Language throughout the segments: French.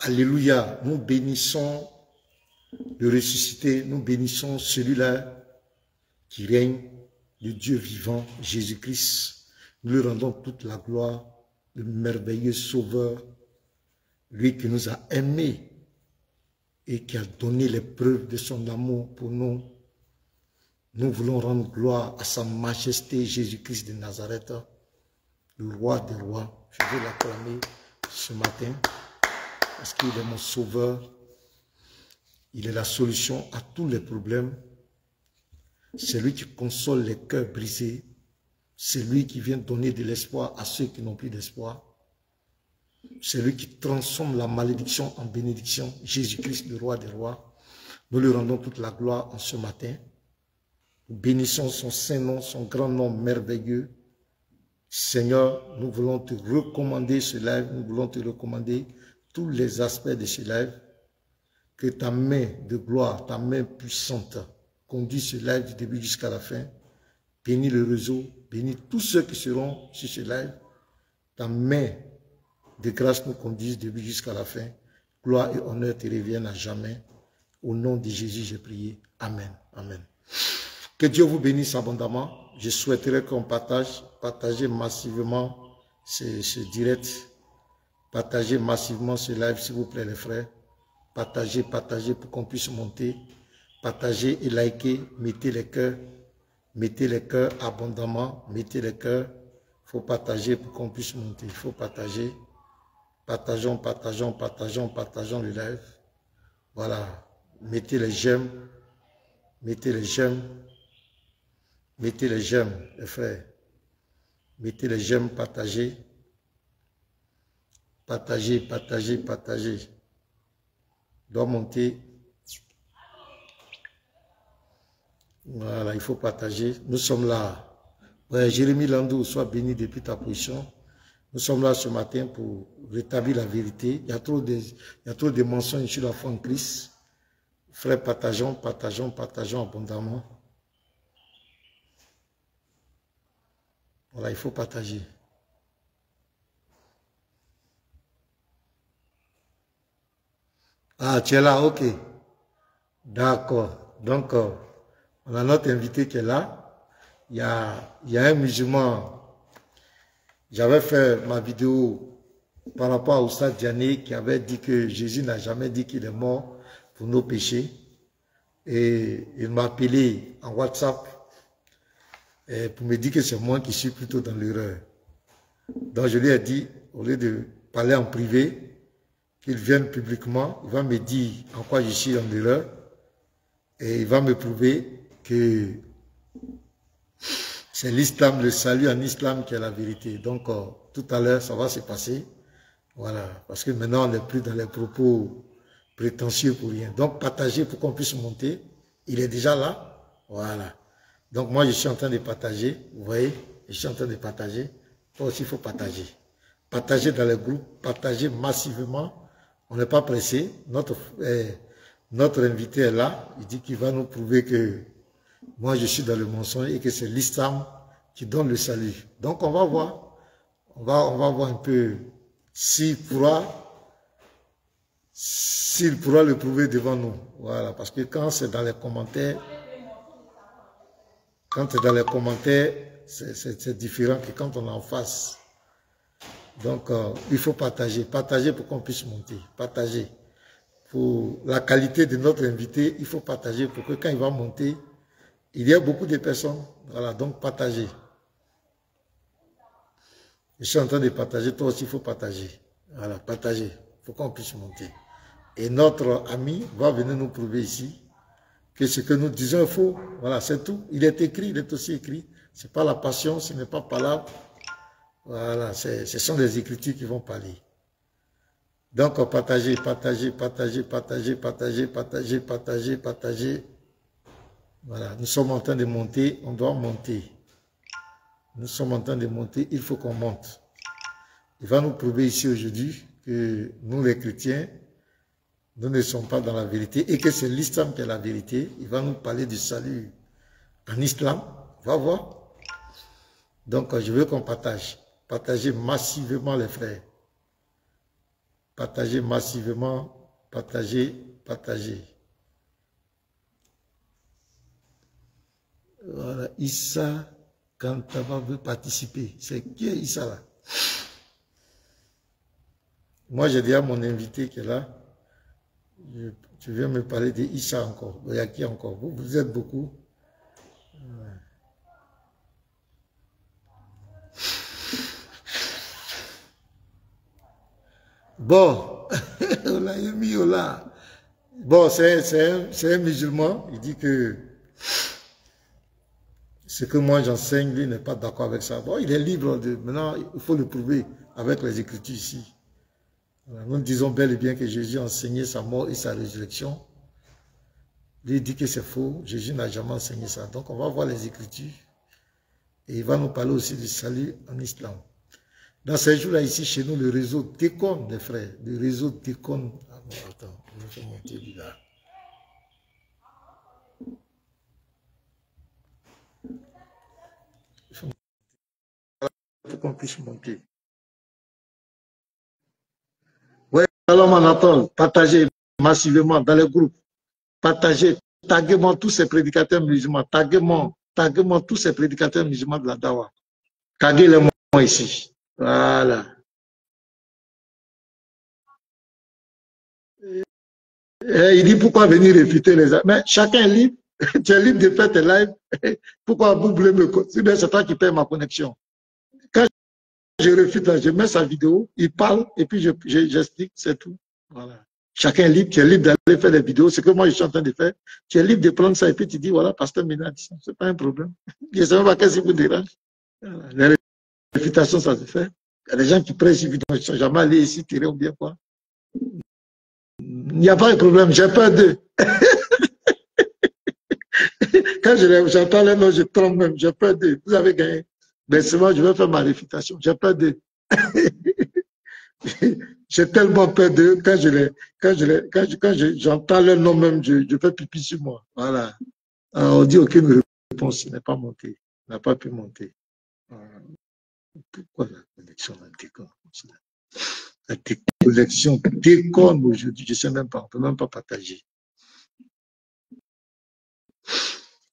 Alléluia. Nous bénissons le ressuscité. Nous bénissons celui-là qui règne, le Dieu vivant, Jésus-Christ. Nous lui rendons toute la gloire, le merveilleux Sauveur, lui qui nous a aimés et qui a donné les preuves de son amour pour nous. Nous voulons rendre gloire à sa majesté Jésus-Christ de Nazareth, le roi des rois. Je veux l'acclamer ce matin parce qu'il est mon sauveur. Il est la solution à tous les problèmes. C'est lui qui console les cœurs brisés. C'est lui qui vient donner de l'espoir à ceux qui n'ont plus d'espoir. C'est lui qui transforme la malédiction en bénédiction. Jésus-Christ, le roi des rois. Nous lui rendons toute la gloire en ce matin. Nous bénissons son saint nom, son grand nom merveilleux. Seigneur, nous voulons te recommander ce live. Nous voulons te recommander tous les aspects de ce live. Que ta main de gloire, ta main puissante, conduit ce live du début jusqu'à la fin. Bénis le réseau, bénis tous ceux qui seront sur ce live. Ta main de grâce nous conduise du début jusqu'à la fin. Gloire et honneur te reviennent à jamais. Au nom de Jésus, j'ai prié. Amen. Amen. Que Dieu vous bénisse abondamment. Je souhaiterais qu'on partagez massivement ce direct. Partagez massivement ce live, s'il vous plaît, les frères. Partagez pour qu'on puisse monter. Partagez et likez, mettez les cœurs abondamment, mettez les cœurs. Il faut partager pour qu'on puisse monter. Il faut partager. Partageons le live. Voilà. Mettez les j'aime. Mettez les j'aime. Mettez les j'aime, les frères. Mettez les j'aime, partagez. Partagez. Doit monter. Voilà, il faut partager. Nous sommes là. Ouais, Jérémie Landou, sois béni depuis ta position. Nous sommes là ce matin pour rétablir la vérité. Il y a trop de mensonges sur la foi en Christ. Frères, partageons abondamment. Voilà, il faut partager. Ah, tu es là, ok. D'accord. Donc, on a notre invité qui est là. Il y a un musulman. J'avais fait ma vidéo par rapport à Oustaz Diané qui avait dit que Jésus n'a jamais dit qu'il est mort pour nos péchés. Et il m'a appelé en WhatsApp pour me dire que c'est moi qui suis plutôt dans l'erreur. Donc je lui ai dit, au lieu de parler en privé, qu'il vienne publiquement, il va me dire en quoi je suis dans l'erreur et il va me prouver que c'est l'islam, le salut en islam qui est la vérité. Donc tout à l'heure, ça va se passer. Voilà, parce que maintenant on n'est plus dans les propos prétentieux pour rien. Donc partagez pour qu'on puisse monter. Il est déjà là. Voilà. Donc moi je suis en train de partager. Vous voyez, je suis en train de partager. Toi aussi il faut partager. Partagez dans les groupes, partagez massivement. On n'est pas pressé. Notre invité est là. Il dit qu'il va nous prouver que moi je suis dans le mensonge et que c'est l'islam qui donne le salut. Donc on va voir. On va voir un peu s'il pourra le prouver devant nous. Voilà. Parce que quand c'est dans les commentaires, c'est différent que quand on est en face. Donc, il faut partager. Partager pour qu'on puisse monter. Partager. Pour la qualité de notre invité, il faut partager pour que quand il va monter, il y a beaucoup de personnes. Voilà, donc partagez. Je suis en train de partager. Toi aussi, il faut partager. Voilà, partager pour qu'on puisse monter. Et notre ami va venir nous prouver ici que ce que nous disons est faux. Voilà, c'est tout. Il est écrit, il est aussi écrit. Ce n'est pas la passion, ce n'est pas palabre. Voilà, ce sont les Écritures qui vont parler. Donc, partagez. Voilà, nous sommes en train de monter, on doit monter. Nous sommes en train de monter, il faut qu'on monte. Il va nous prouver ici aujourd'hui que nous, les chrétiens, nous ne sommes pas dans la vérité et que c'est l'islam qui est la vérité. Il va nous parler du salut en islam. On va voir. Donc, je veux qu'on partage. Partagez massivement les frères. Partagez massivement. Partagez, partagez. Voilà, Issa Kantaba veut participer. C'est qui est Issa là? Moi, j'ai déjà mon invité qui est là. Tu viens me parler de Issa encore. Il y a qui encore? Vous êtes beaucoup. Bon, bon, c'est un musulman. Il dit que ce que moi j'enseigne, lui n'est pas d'accord avec ça. Bon, il est libre de... Maintenant, il faut le prouver avec les Écritures ici. Nous disons bel et bien que Jésus a enseigné sa mort et sa résurrection. Lui dit que c'est faux. Jésus n'a jamais enseigné ça. Donc, on va voir les Écritures. Et il va nous parler aussi du salut en islam. Dans ces jours-là, ici, chez nous, le réseau déconne, les frères. Le réseau déconne. Ah non, attends, je vais faire monter lui là. Il faut qu'on puisse monter. Oui, alors Anatole, partagez massivement dans les groupes. Partagez, taguez-moi tous ces prédicateurs musulmans. Taguez-moi tous ces prédicateurs musulmans de la Dawa. Taguez-les-moi ici. Voilà. Et il dit pourquoi venir réfuter les autres. Mais chacun est libre. Tu es libre de faire tes lives. Pourquoi vous voulez me... C'est toi qui paye ma connexion. Quand je réfute là, je mets sa vidéo, il parle et puis j'explique, c'est tout. Voilà. Chacun est libre, tu es libre d'aller faire des vidéos. C'est que moi je suis en train de faire. Tu es libre de prendre ça et puis tu dis voilà, pasteur Ménard dit ça. C'est pas un problème. Je ne sais même pas qu'est-ce qui vous dérange. Voilà. Les réfutations, ça se fait. Il y a des gens qui prêchent une vidéo, ils ne sont jamais allés ici tirer ou bien quoi. Il n'y a pas de problème, j'ai peur d'eux. Quand j'entends les noms, je tremble même, j'ai peur d'eux. Vous avez gagné. Mais seulement, je vais faire ma réfutation. J'ai peur d'eux. J'ai tellement peur d'eux. Quand j'entends leur nom même, je fais pipi sur moi. Voilà. Alors, on dit aucune réponse. Il n'est pas monté. Il n'a pas pu monter. Pourquoi la connexion la déconne? La connexion déconne aujourd'hui. Je ne sais même pas. On ne peut même pas partager.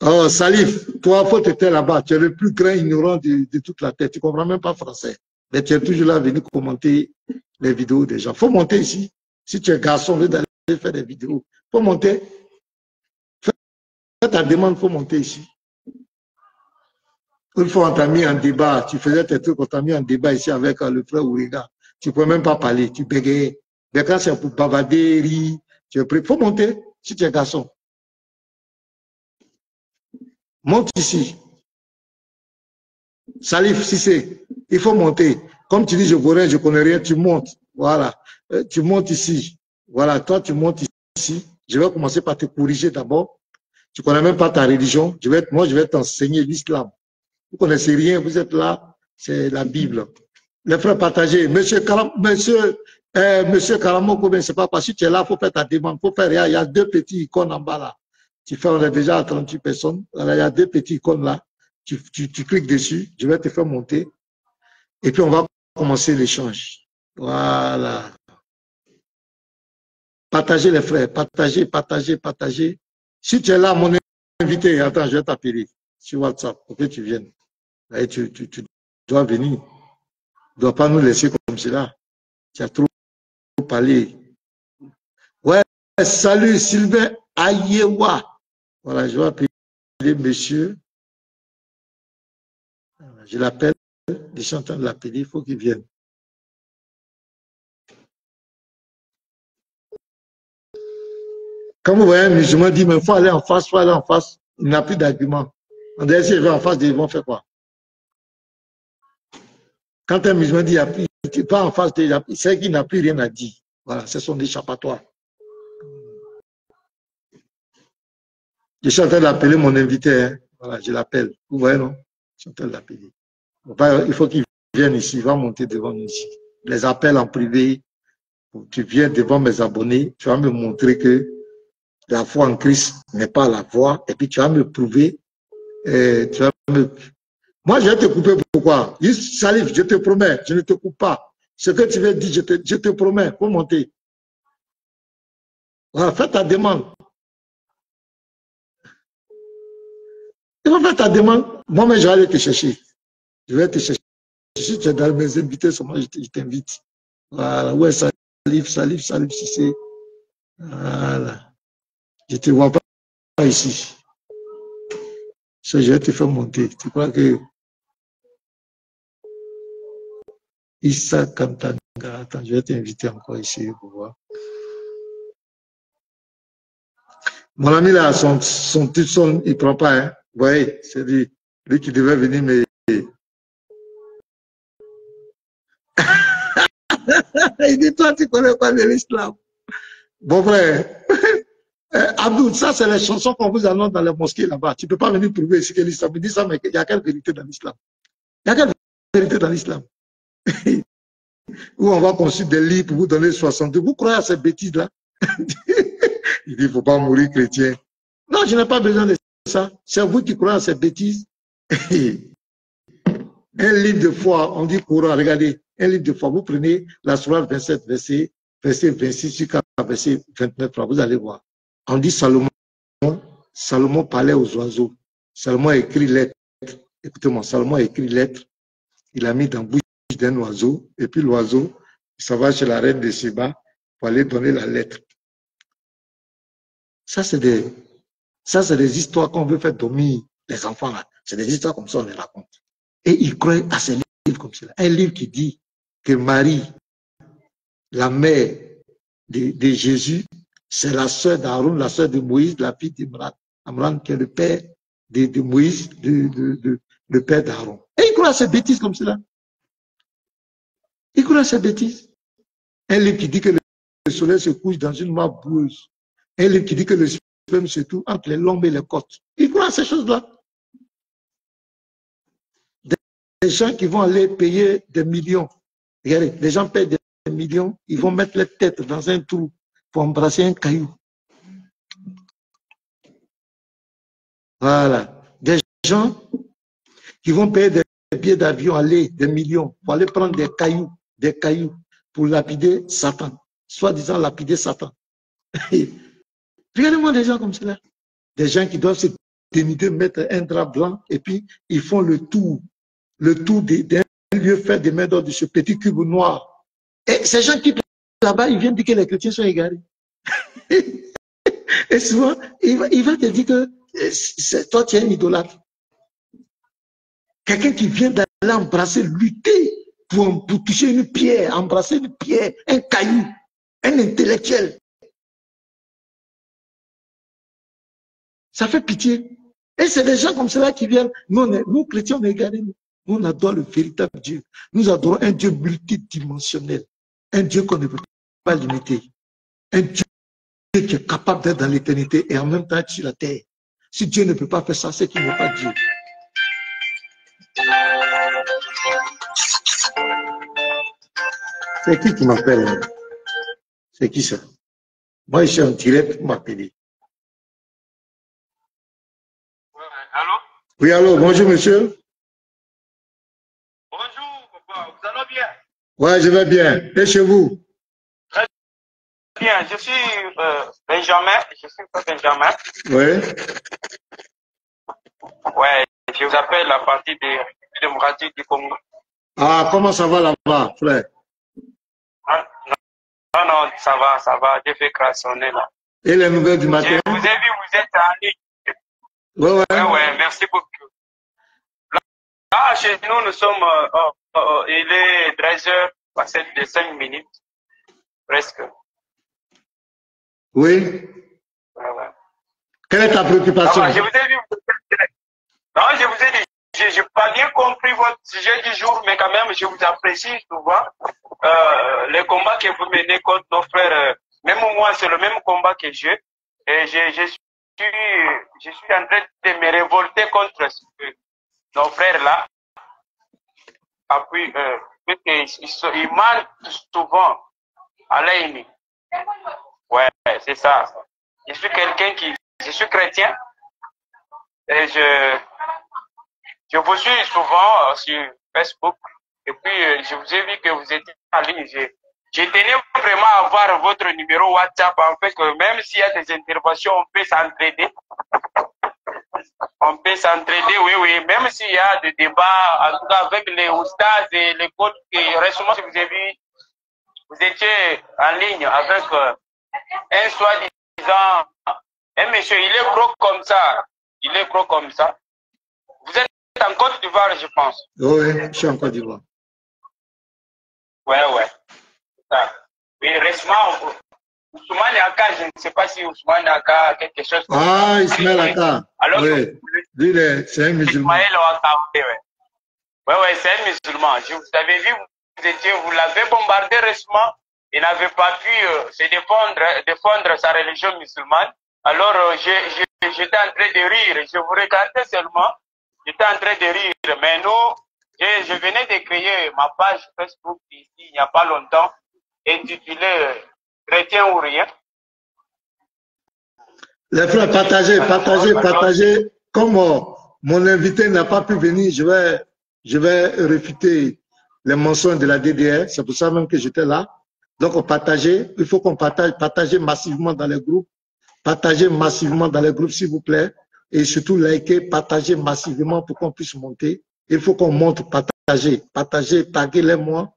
Oh, Salif, toi, faut t'être là-bas. Tu es le plus grand ignorant de toute la terre. Tu ne comprends même pas français. Mais tu es toujours là à venir commenter les vidéos des gens. Il faut monter ici. Si tu es garçon, au lieu d'aller faire des vidéos, il faut monter. Fais ta demande, il faut monter ici. Une fois, on t'a mis en débat. Tu faisais tes trucs, on t'a mis en débat ici avec le frère Ouriga. Tu ne peux même pas parler. Tu bégayais. Mais quand c'est pour bavarder, rire, tu es prêt. Il faut monter si tu es garçon. Monte ici. Salif, si c'est, il faut monter. Comme tu dis, je ne connais rien, tu montes. Voilà. Tu montes ici. Voilà, toi, tu montes ici. Je vais commencer par te corriger d'abord. Tu ne connais même pas ta religion. Moi, je vais t'enseigner l'islam. Vous ne connaissez rien, vous êtes là, c'est la Bible. Les frères partagés. Monsieur Karamoko, c'est pas parce que tu es là, il faut faire ta demande. Faut faire, il y a deux petits icônes en bas là. Tu fais, on est déjà à 38 personnes. Voilà, il y a deux petits icônes là. Tu cliques dessus, je vais te faire monter. Et puis, on va commencer l'échange. Voilà. Partagez les frères, partagez. Si tu es là, mon invité, attends, je vais t'appeler sur WhatsApp pour que tu viennes. Et tu dois venir. Tu ne dois pas nous laisser comme cela. Tu as trop parlé. Ouais, salut Sylvain Ayewa. Voilà, je vais appeler monsieur. Je l'appelle. Je suis en train de l'appeler, il faut qu'il vienne. Quand vous voyez un musulman dire, mais il faut aller en face, il n'a plus d'argument. En dernier, s'il va en face, ils vont faire quoi? Quand un musulman dit, il n'est pas en face, c'est qu'il n'a plus rien à dire. Voilà, c'est son échappatoire. Je suis en train d'appeler mon invité. Hein. Voilà, je l'appelle. Vous voyez, non? Je suis en train de l'appeler. Il faut qu'il vienne ici, il va monter devant nous ici. Les appels en privé, tu viens devant mes abonnés, tu vas me montrer que la foi en Christ n'est pas la voie, et puis tu vas me prouver, Moi, je vais te couper pourquoi? Salif, je te promets, je ne te coupe pas. Ce que tu veux dire, je te promets, pour monter. Voilà, fais ta demande. Tu vas faire ta demande. Moi-même, je vais aller te chercher. Je vais te chercher. Si tu es dans mes invités, je t'invite. Voilà. Ouais, Salif, si c'est. Voilà. Je ne te vois pas ici. Je vais te faire monter. Tu crois que Issa Kantanga, attends, je vais t'inviter encore ici pour voir. Mon ami là, son petit son, il ne prend pas, hein. Vous voyez, c'est lui qui devait venir, mais. Il dit, toi, tu ne connais pas de l'islam. Bon frère, Abdou, ça c'est les chansons qu'on vous annonce dans les mosquées là-bas. Tu ne peux pas venir prouver ici que l'islam. Il dit ça, mais il y a quelle vérité dans l'islam? Il y a quelle vérité dans l'islam? Où on va construire des lits pour vous donner 62. Vous croyez à ces bêtises-là? Il dit, il ne faut pas mourir chrétien. Non, je n'ai pas besoin de ça. C'est vous qui croyez à ces bêtises. Un livre de foi, on dit Coran, regardez, un livre de foi, vous prenez la sourate 27, verset 26 jusqu'à verset 29, vous allez voir. On dit Salomon parlait aux oiseaux. Salomon a écrit lettre. Écoutez-moi, Salomon a écrit lettre. Il a mis dans la bouche d'un oiseau. Et puis l'oiseau, ça va chez la reine de Sheba pour aller donner la lettre. Ça, c'est des histoires qu'on veut faire dormir les enfants là. C'est des histoires comme ça, on les raconte. Et ils croient à ces livres comme cela. Un livre qui dit que Marie, la mère de Jésus, c'est la sœur d'Aaron, la sœur de Moïse, la fille d'Imran. Amran qui est le père de Moïse, le père d'Aaron. Et ils croient à ces bêtises comme cela. Ils croient à ces bêtises. Un livre qui dit que le soleil se couche dans une mare boueuse. Un livre qui dit que le sperme se trouve entre les lombes et les côtes. Ils croient à ces choses-là. Des gens qui vont aller payer des millions. Regardez, les gens payent des millions, ils vont mettre leur tête dans un trou pour embrasser un caillou. Voilà. Des gens qui vont payer des billets d'avion, aller des millions, pour aller prendre des cailloux pour lapider Satan. Soi-disant lapider Satan. Regardez-moi des gens comme cela. Des gens qui doivent se dénuder, mettre un drap blanc, et puis ils font le tour d'un lieu fait des mains d'or de ce petit cube noir. Et ces gens qui là-bas, ils viennent dire que les chrétiens sont égarés. Et souvent, il va te dire que toi, tu es un idolâtre. Quelqu'un qui vient d'aller embrasser, lutter pour toucher une pierre, embrasser une pierre, un caillou, un intellectuel. Ça fait pitié. Et c'est des gens comme cela qui viennent. Nous chrétiens, on est égarés. Nous, on adore le véritable Dieu. Nous adorons un Dieu multidimensionnel. Un Dieu qu'on ne peut pas limiter. Un Dieu qui est capable d'être dans l'éternité et en même temps être sur la terre. Si Dieu ne peut pas faire ça, c'est qu'il n'est pas Dieu. C'est qui m'appelle? C'est qui ça? Moi, je suis en direct pour m'appeler. Allô? Oui, allô, bonjour monsieur. Bonjour, papa, vous allez bien? Ouais, je vais bien. Et chez vous? Très bien, je suis Benjamin, je suis pas Benjamin. Oui. Ouais, je vous appelle la partie des démocratiques du Congo. Ah, comment ça va là-bas, frère? Ah, non, ça va, j'ai fait crasonner là. Et les nouvelles du matin? Je vous ai vu, vous êtes en ligne. Ouais, merci beaucoup. Là, chez nous, nous sommes, il est 13h, passé de 5 minutes, presque. Oui. Ouais. Quelle est ta préoccupation? Je vous ai vu, non, je vous ai dit, je n'ai pas bien compris votre sujet du jour, mais quand même, je vous apprécie souvent. Les combats que vous menez contre nos frères, même moi, c'est le même combat que j'ai. Et je suis en train de me révolter contre nos frères là. Et puis, ils mentent souvent à l'ennemi. Ouais, c'est ça. Je suis chrétien et je vous suis souvent sur Facebook Et puis, je vous ai vu que vous étiez en ligne. Je tenais vraiment à avoir votre numéro WhatsApp, en fait, que même s'il y a des interventions, on peut s'entraider. On peut s'entraider, oui, oui. Même s'il y a des débats, en tout cas avec les oustas et les coachs, récemment, si vous avez vu, vous étiez en ligne avec un soi-disant, un monsieur, il est gros comme ça. Il est gros comme ça. Vous êtes en Côte d'Ivoire, je pense. Oui, je suis en Côte d'Ivoire. Ouais, ouais. Ça. Oui, récemment, Ousmane Aka, je ne sais pas si Ousmane Aka a quelque chose comme ça. Ismaël Aka. Alors oui. Lui, c'est un musulman. Ismaël Aka, oui, ouais, c'est un musulman. Vous avez vu, vous l'avez bombardé récemment. Il n'avait pas pu se défendre sa religion musulmane. Alors, j'étais en train de rire. Je vous regardais seulement. J'étais en train de rire. Mais nous, je venais de créer ma page Facebook ici, il n'y a pas longtemps, intitulée Chrétien ou rien. Les frères, partagez. Comme mon invité n'a pas pu venir, je vais réfuter les mensonges de la DDR. C'est pour ça même que j'étais là. Donc, il faut qu'on partagez massivement dans les groupes. Partagez massivement dans les groupes, s'il vous plaît. Et surtout, likez, partagez massivement pour qu'on puisse monter. Il faut qu'on monte, partagez, taguez-moi.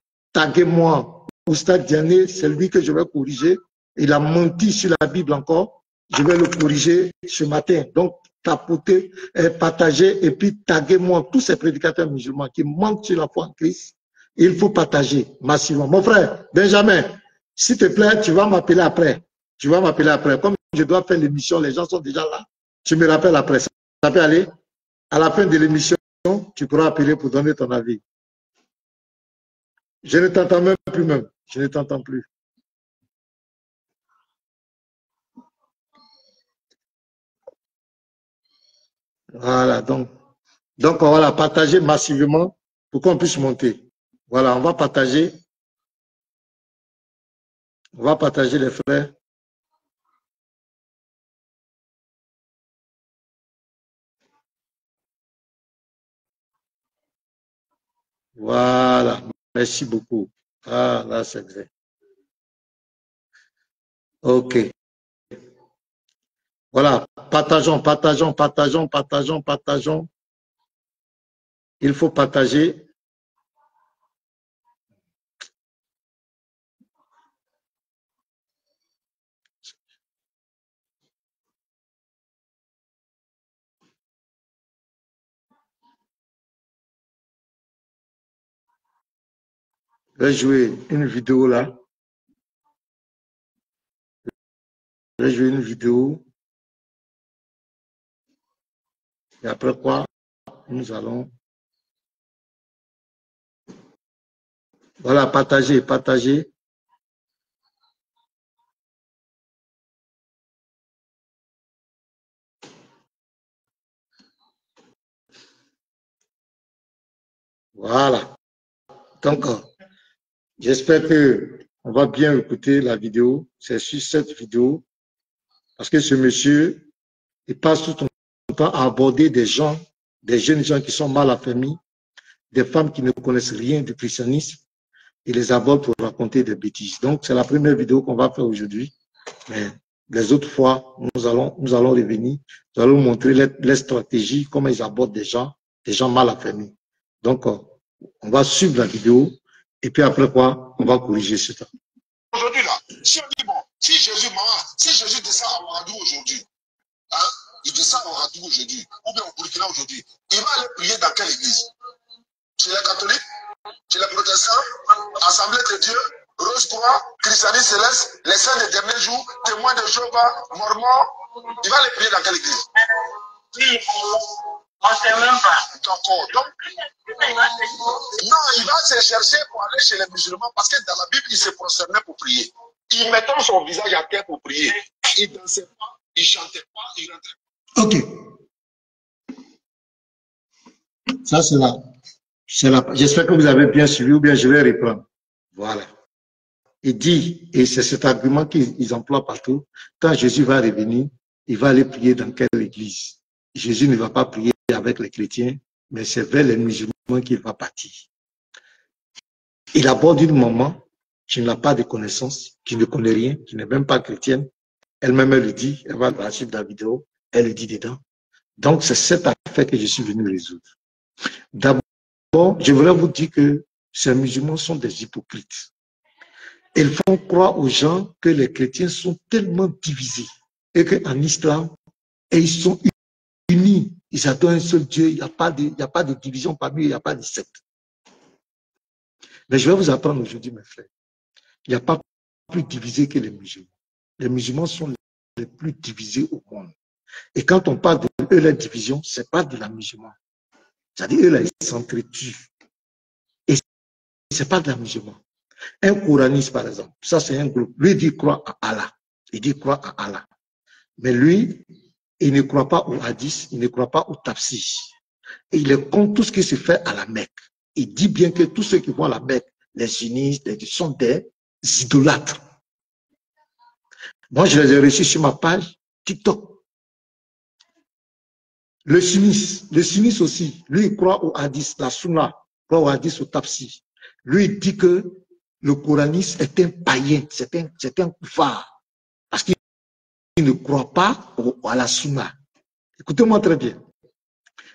Oustad Diané, c'est lui que je vais corriger. Il a menti sur la Bible encore. Je vais le corriger ce matin. Donc, tapotez, partagez et puis taguez-moi tous ces prédicateurs musulmans qui mentent sur la foi en Christ. Il faut partager massivement. Mon frère, Benjamin, s'il te plaît, tu vas m'appeler après. Comme je dois faire l'émission, les gens sont déjà là. Tu me rappelles après. Ça peut aller. À la fin de l'émission, tu pourras appeler pour donner ton avis. Je ne t'entends même plus même. Je ne t'entends plus. Voilà, donc on va partager massivement pour qu'on puisse monter. Voilà, on va partager. On va partager les frères. Voilà, merci beaucoup. Ah, là, c'est vrai. Ok. Voilà, partageons. Il faut partager. Je vais jouer une vidéo là. Et après quoi, nous allons... Voilà, partager. Voilà. Donc, j'espère que on va bien écouter la vidéo. C'est sur cette vidéo. Parce que ce monsieur, il passe tout son temps à aborder des gens, des jeunes gens qui sont mal affermis, des femmes qui ne connaissent rien du christianisme. Il les aborde pour raconter des bêtises. Donc, c'est la première vidéo qu'on va faire aujourd'hui. Mais les autres fois, nous allons revenir. Nous allons montrer les stratégies, comment ils abordent des gens mal affermis. Donc, on va suivre la vidéo. Et puis après quoi, on va corriger ce temps. Aujourd'hui, là, si on dit, bon, si Jésus descend à Ouagadougou aujourd'hui, hein, il descend à Ouagadougou aujourd'hui, ou bien au Burkina aujourd'hui, il va aller prier dans quelle église? Chez les catholiques, chez les protestants, Assemblée de Dieu, Rose-Croix, Christianisme Céleste, les saints des derniers jours, témoins de Jéhovah, Mormons, il va aller prier dans quelle église? Oui, on ne sait même pas. D'accord. Donc, non, il va se chercher pour aller chez les musulmans parce que dans la Bible, il se prosternait pour prier. Il mettait son visage à terre pour prier. Il ne dansait pas, il ne chantait pas, il rentrait pas. Ok. Ça, c'est là. J'espère que vous avez bien suivi ou bien je vais reprendre. Voilà. Il dit, et c'est cet argument qu'ils emploient partout, quand Jésus va revenir, il va aller prier dans quelle église? Jésus ne va pas prier avec les chrétiens, mais c'est vers les musulmans qu'il va partir. Il aborde une maman qui n'a pas de connaissances, qui ne connaît rien, qui n'est même pas chrétienne. Elle-même, elle le dit, elle va archiver la vidéo, elle le dit dedans. Donc, c'est cette affaire que je suis venu résoudre. D'abord, je voulais vous dire que ces musulmans sont des hypocrites. Ils font croire aux gens que les chrétiens sont tellement divisés et qu'en islam, ils sont unis. Ils adorent un seul Dieu. Il n'y a pas de division parmi eux, il n'y a pas de secte. Mais je vais vous apprendre aujourd'hui, mes frères. Il n'y a pas plus divisé que les musulmans. Les musulmans sont les plus divisés au monde. Et quand on parle de eux, la division, ce n'est pas de la musulman. C'est-à-dire, eux, là, ils s'entretuent. Et ce n'est pas de la musulman. Un coraniste, par exemple, ça c'est un groupe. Lui, il dit croire à Allah. Il dit croire à Allah. Mais lui, il ne croit pas au hadith, il ne croit pas au tafsir. Et il est contre tout ce qui se fait à la Mecque. Il dit bien que tous ceux qui vont à la Mecque, les sunnites, sont des idolâtres. Moi, je les ai reçus sur ma page TikTok. Le sunniste aussi, lui, il croit au hadith, la sunna, croit au hadith, au tafsir. Lui, il dit que le coraniste est un païen, c'est un kuffar. Parce qu'il ne croit pas à la sunna. Écoutez-moi très bien.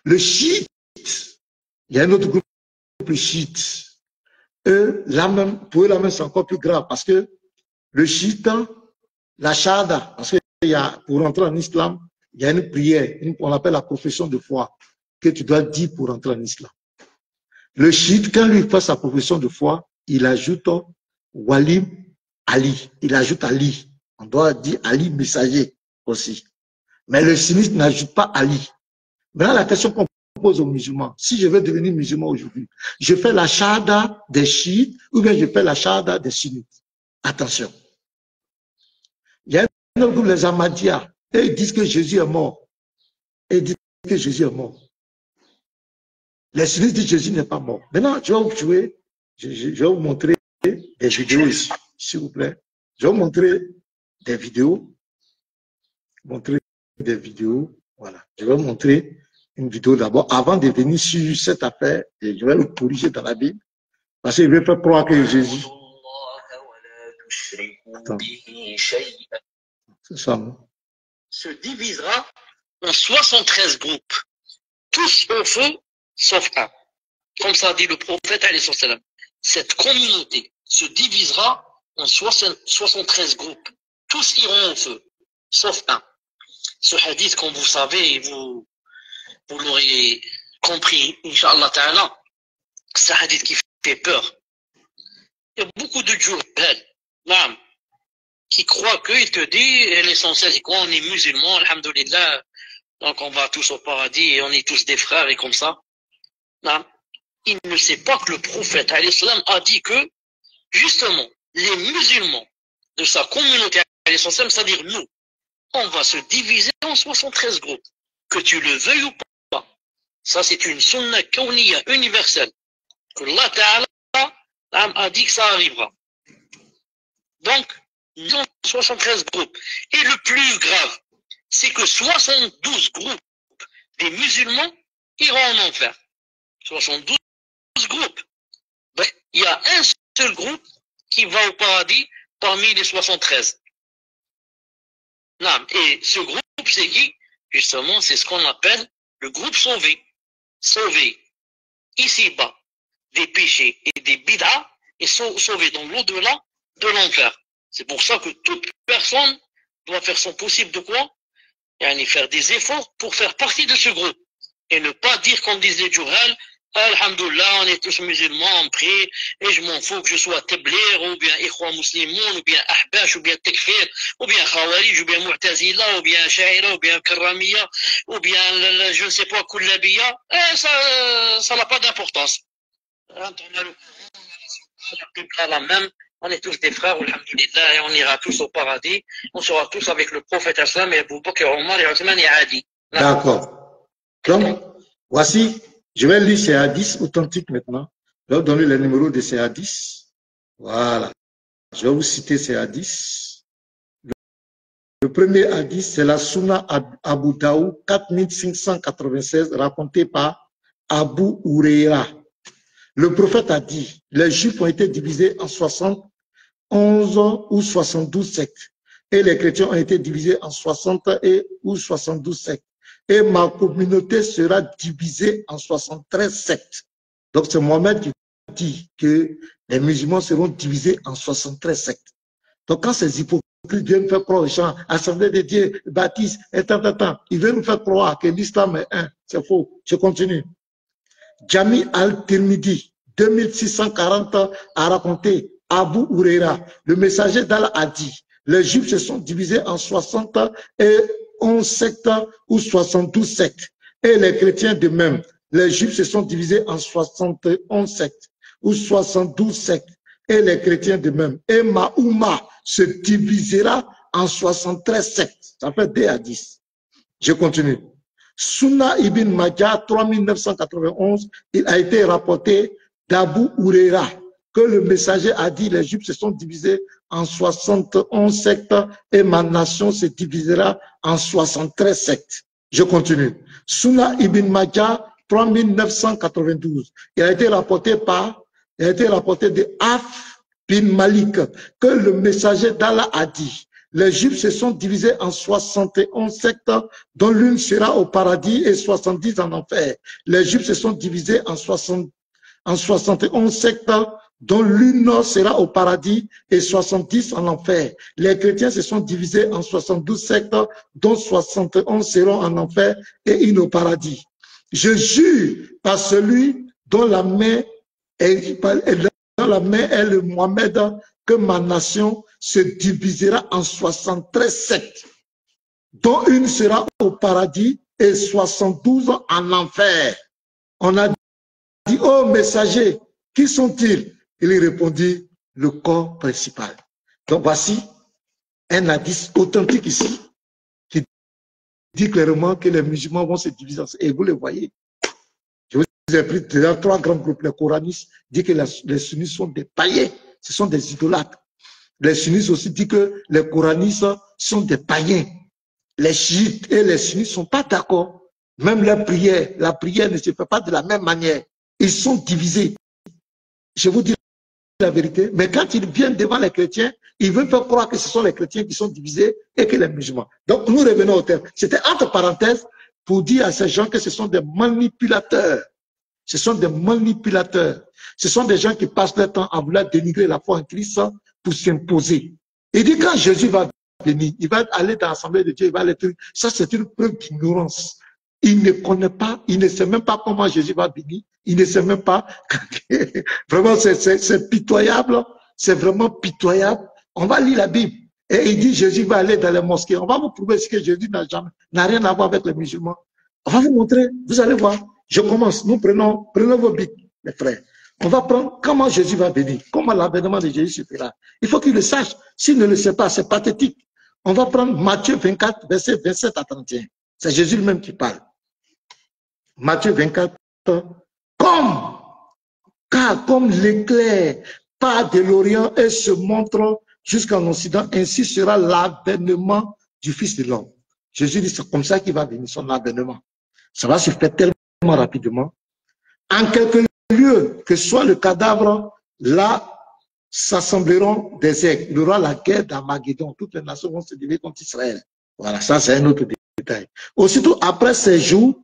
Le chiite, il y a un autre groupe, le chiite. Eux, là même, pour eux, là même, c'est encore plus grave. Parce que le chiite, la shahada, parce que pour rentrer en islam, il y a une prière, on l'appelle la profession de foi, que tu dois dire pour rentrer en islam. Le chiite, quand lui fait sa profession de foi, il ajoute Wali Ali. Il ajoute Ali. On doit dire Ali messager aussi. Mais le sunniste n'ajoute pas Ali. Maintenant, la question qu'on pose aux musulmans, si je veux devenir musulman aujourd'hui, je fais la shahada des chiites ou bien je fais la shahada des sunnites. Attention. Il y a un autre groupe, les Ahmadiyya, et ils disent que Jésus est mort. Et ils disent que Jésus est mort. Les sunnites disent que Jésus n'est pas mort. Maintenant, je vais vous montrer des vidéos ici, s'il vous plaît. Je vais vous montrer des vidéos. Voilà. Je vais vous montrer une vidéo d'abord, avant de venir sur cette affaire, et je vais le corriger dans la Bible, parce qu'il veut faire croire que Jésus... Attends. C'est ça, non? Se divisera en 73 groupes, tous au feu, sauf un. Comme ça dit le prophète, cette communauté se divisera en 73 groupes. Tous iront au feu, sauf un. Ce hadith, comme vous savez, vous l'aurez compris, Inch'Allah Ta'ala, c'est un hadith qui fait peur. Il y a beaucoup de juhal, qui croient qu'il te dit, l'essentiel, c'est quoi? On est musulmans, alhamdoulilah, donc on va tous au paradis et on est tous des frères et comme ça. Non. Il ne sait pas que le prophète a dit que, justement, les musulmans de sa communauté, c'est-à-dire nous, on va se diviser en 73 groupes, que tu le veuilles ou pas. Ça, c'est une sunna kawniya universelle, que Allah Ta'ala a dit que ça arrivera. Donc, nous avons 73 groupes. Et le plus grave, c'est que 72 groupes des musulmans iront en enfer. 72 groupes. Ben, il y a un seul groupe qui va au paradis parmi les 73. Non, et ce groupe, c'est qui? Justement, c'est ce qu'on appelle le groupe sauvé. Sauvé, ici-bas, des péchés et des bid'as, et sauvé dans l'au-delà de l'enfer. C'est pour ça que toute personne doit faire son possible de quoi? Et faire des efforts pour faire partie de ce groupe. Et ne pas dire comme disait Juhal, alhamdoulilah, on est tous musulmans, on prie, et je m'en fous que je sois tablir, ou bien ikhwa muslimoun, ou bien ahbash, ou bien takfir, ou bien khawarij, ou bien mu'tazila, ou bien sha'ira, ou bien karamiya, ou bien je ne sais pas, kullabiya, ça n'a pas d'importance. On est tous des frères, alhamdoulilah, et on ira tous au paradis, on sera tous avec le prophète Aslam et Abu Bakr, Omar et Othman et Adi. D'accord. Donc, voici, je vais lire ces hadiths authentiques maintenant. Je vais vous donner les numéros de ces hadiths. Voilà. Je vais vous citer ces hadiths. Le premier hadith, c'est la Sunna Abu Daoud 4596, racontée par Abu Huraira. Le prophète a dit, les Juifs ont été divisés en 71 ou 72 sectes. Et les chrétiens ont été divisés en 60 ou 72 sectes. Et ma communauté sera divisée en 73 sectes. Donc c'est Mohamed qui dit que les musulmans seront divisés en 73 sectes. Donc quand ces hypocrites viennent faire croire aux gens, Assemblée de Dieu, baptiste, et tant, ils veulent nous faire croire que l'islam est un. C'est faux. Je continue. Jami al-Tirmidhi, 2640, a raconté, Abu Huraira, le messager d'Allah a dit, les Juifs se sont divisés en 71 sectes ou 72 sectes. Et les chrétiens de même. Les Juifs se sont divisés en 71 sectes ou 72 sectes. Et les chrétiens de même. Et Mahouma se divisera en 73 sectes. Ça fait 2 à 10. Je continue. Sunna ibn Majah, 3991, il a été rapporté d'Abu Huraira que le messager a dit, les Juifs se sont divisés en 71 sectes et ma nation se divisera en 73 sectes. Je continue. Sunna ibn Majah, 3992, il a été rapporté de Af bin Malik que le messager d'Allah a dit, les Juifs se sont divisés en 71 sectes, dont l'une sera au paradis et 70 en enfer. Les Juifs se sont divisés en 71 sectes, dont l'une sera au paradis et 70 en enfer. Les chrétiens se sont divisés en 72 sectes, dont 71 seront en enfer et une au paradis. Je jure par celui dont la main est le Mohamed, que ma nation se divisera en 73 sectes, dont une sera au paradis et 72 en enfer. On a dit, oh messager, qui sont-ils? Il répondit, le corps principal. Donc voici un hadith authentique ici, qui dit clairement que les musulmans vont se diviser. Et vous le voyez. Je vous ai pris déjà 3 grands groupes. Les coranistes disent que les sunnites sont des païens, ce sont des idolâtres. Les sunnites aussi disent que les coranistes sont des païens. Les chiites et les sunnites ne sont pas d'accord. Même la prière ne se fait pas de la même manière. Ils sont divisés. Je vous dis la vérité, mais quand ils viennent devant les chrétiens, ils veulent faire croire que ce sont les chrétiens qui sont divisés et que les musulmans. Donc nous revenons au terme. C'était entre parenthèses pour dire à ces gens que ce sont des manipulateurs. Ce sont des manipulateurs. Ce sont des gens qui passent leur temps à vouloir dénigrer la foi en Christ pour s'imposer. Il dit quand Jésus va venir, il va aller dans l'Assemblée de Dieu, il va aller. Ça, c'est une preuve d'ignorance. Il ne connaît pas, il ne sait même pas comment Jésus va venir. Il ne sait même pas. Vraiment, c'est pitoyable. C'est vraiment pitoyable. On va lire la Bible. Et il dit Jésus va aller dans les mosquées. On va vous prouver ce que Jésus n'a rien à voir avec les musulmans. On va vous montrer. Vous allez voir. Je commence. Nous prenons vos Bibles, mes frères. On va prendre comment Jésus va venir. Comment l'avènement de Jésus se fera. Il faut qu'il le sache. S'il ne le sait pas, c'est pathétique. On va prendre Matthieu 24, verset 27 à 31. C'est Jésus lui-même qui parle. Matthieu 24, comme l'éclair part de l'Orient et se montre jusqu'en Occident, ainsi sera l'avènement du Fils de l'homme. Jésus dit, c'est comme ça qu'il va venir, son avènement. Ça va se faire tellement rapidement. En quelques lieux, que soit le cadavre, là s'assembleront des aigles. Il y aura la guerre d'Armageddon. Toutes les nations vont se diviser contre Israël. Voilà, ça c'est un autre détail. Aussitôt après ces jours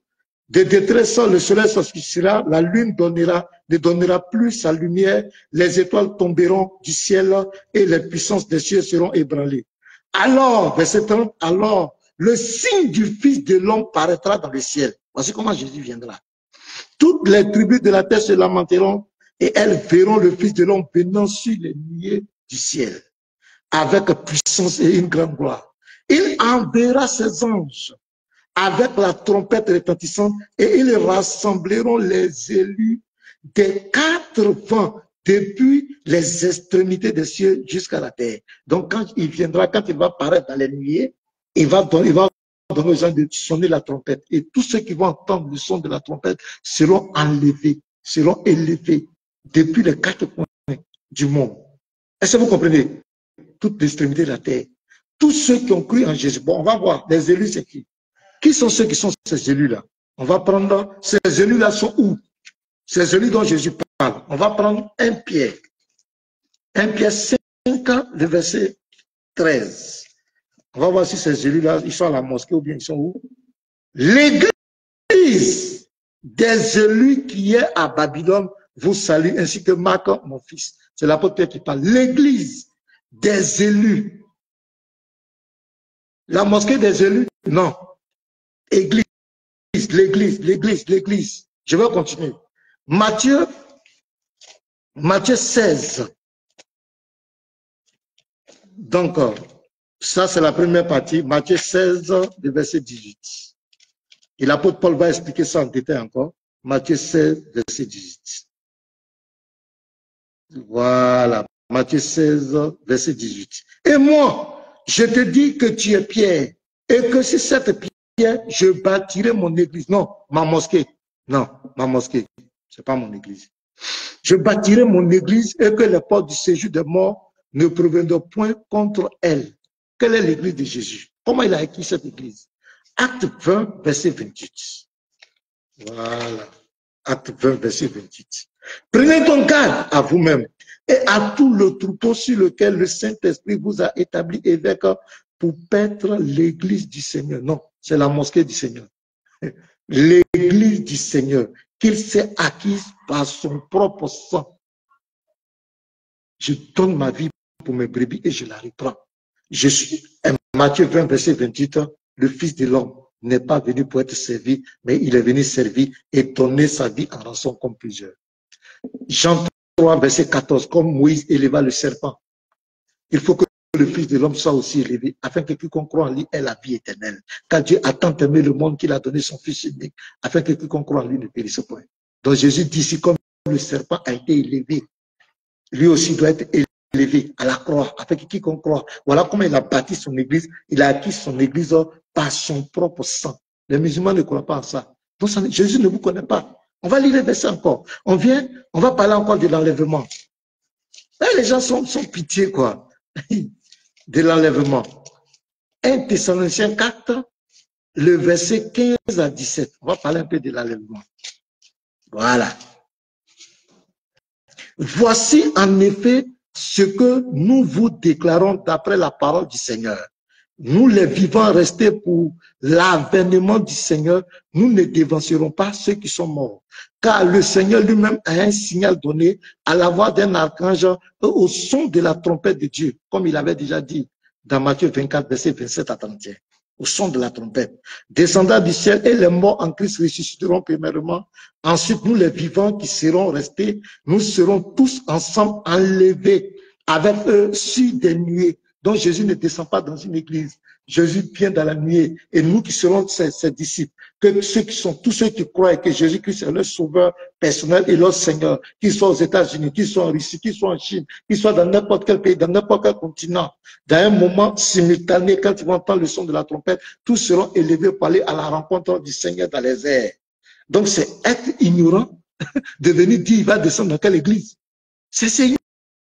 de détresse, le soleil s'obscurcira, la lune ne donnera plus sa lumière, les étoiles tomberont du ciel et les puissances des cieux seront ébranlées. Alors, verset 30, alors, le signe du Fils de l'homme paraîtra dans le ciel. Voici comment Jésus viendra. Toutes les tribus de la terre se lamenteront et elles verront le Fils de l'homme venant sur les nuées du ciel avec puissance et une grande gloire. Il enverra ses anges avec la trompette retentissante et ils rassembleront les élus des 4 vents depuis les extrémités des cieux jusqu'à la terre. Donc quand il viendra, quand il va paraître dans les nuées, il va donner aux gens de sonner la trompette. Et tous ceux qui vont entendre le son de la trompette seront enlevés, seront élevés depuis les 4 coins du monde. Est-ce que vous comprenez? Toute l'extrémité de la terre. Tous ceux qui ont cru en Jésus. Bon, on va voir. Les élus, c'est qui? Qui sont ceux qui sont ces élus-là? On va prendre, ces élus-là sont où? Ces élus dont Jésus On va prendre 1 Pierre. 1 Pierre 5, le verset 13. On va voir si ces élus-là, ils sont à la mosquée ou bien ils sont où? L'église des élus qui est à Babylone vous salue, ainsi que Marc, mon fils. C'est l'apôtre Pierre qui parle. L'église des élus. La mosquée des élus? Non. Église, l'église. Je vais continuer. Matthieu 16. Donc, ça c'est la première partie. Matthieu 16, le verset 18. Et l'apôtre Paul va expliquer ça en détail encore. Matthieu 16, verset 18. Voilà. Matthieu 16, verset 18. Et moi, je te dis que tu es Pierre, et que sur cette pierre, je bâtirai mon église. Non, ma mosquée. Non, ma mosquée. C'est pas mon église. Je bâtirai mon église et que les portes du séjour des morts ne proviendront point contre elle. Quelle est l'église de Jésus? Comment il a écrit cette église? Acte 20, verset 28. Voilà. Acte 20, verset 28. Prenez donc garde à vous-même et à tout le troupeau sur lequel le Saint-Esprit vous a établi évêque pour paître l'église du Seigneur. Non, c'est la mosquée du Seigneur. L'église du Seigneur, qu'il s'est acquise par son propre sang. Je donne ma vie pour mes brebis et je la reprends. Je suis, Matthieu 20, verset 28, le Fils de l'homme n'est pas venu pour être servi, mais il est venu servir et donner sa vie en rançon comme plusieurs. Jean 3, verset 14, comme Moïse éleva le serpent, il faut que le Fils de l'homme soit aussi élevé, afin que quiconque croit en lui ait la vie éternelle. Car Dieu a tant aimé le monde qu'il a donné son Fils unique, afin que quiconque croit en lui ne périsse point. Donc Jésus dit, si comme le serpent a été élevé, lui aussi doit être élevé à la croix, afin que quiconque croit. Voilà comment il a bâti son église. Il a acquis son église par son propre sang. Les musulmans ne croient pas en ça. Donc Jésus ne vous connaît pas. On va lire les versets encore. On va parler encore de l'enlèvement. Les gens sont pitié, quoi. De l'enlèvement. 1 Thessaloniciens 4, le verset 15 à 17. On va parler un peu de l'enlèvement. Voilà. Voici en effet ce que nous vous déclarons d'après la parole du Seigneur. Nous les vivants restés pour l'avènement du Seigneur, nous ne dévancerons pas ceux qui sont morts. Car le Seigneur lui-même a un signal donné à la voix d'un archange au son de la trompette de Dieu, comme il avait déjà dit dans Matthieu 24, verset 27 à 31. Au son de la trompette. Descendant du ciel et les morts en Christ ressusciteront premièrement. Ensuite, nous les vivants qui serons restés, nous serons tous ensemble enlevés avec eux sur des nuées. Donc Jésus ne descend pas dans une église. Jésus vient dans la nuée. Et nous qui serons ses disciples, que tous ceux qui croient que Jésus-Christ est leur sauveur personnel et leur Seigneur, qu'ils soient aux États-Unis, qu'ils soient en Russie, qu'ils soient en Chine, qu'ils soient dans n'importe quel pays, dans n'importe quel continent, dans un moment simultané, quand ils vont entendre le son de la trompette, tous seront élevés pour aller à la rencontre du Seigneur dans les airs. Donc c'est être ignorant de venir dire il va descendre dans quelle église. C'est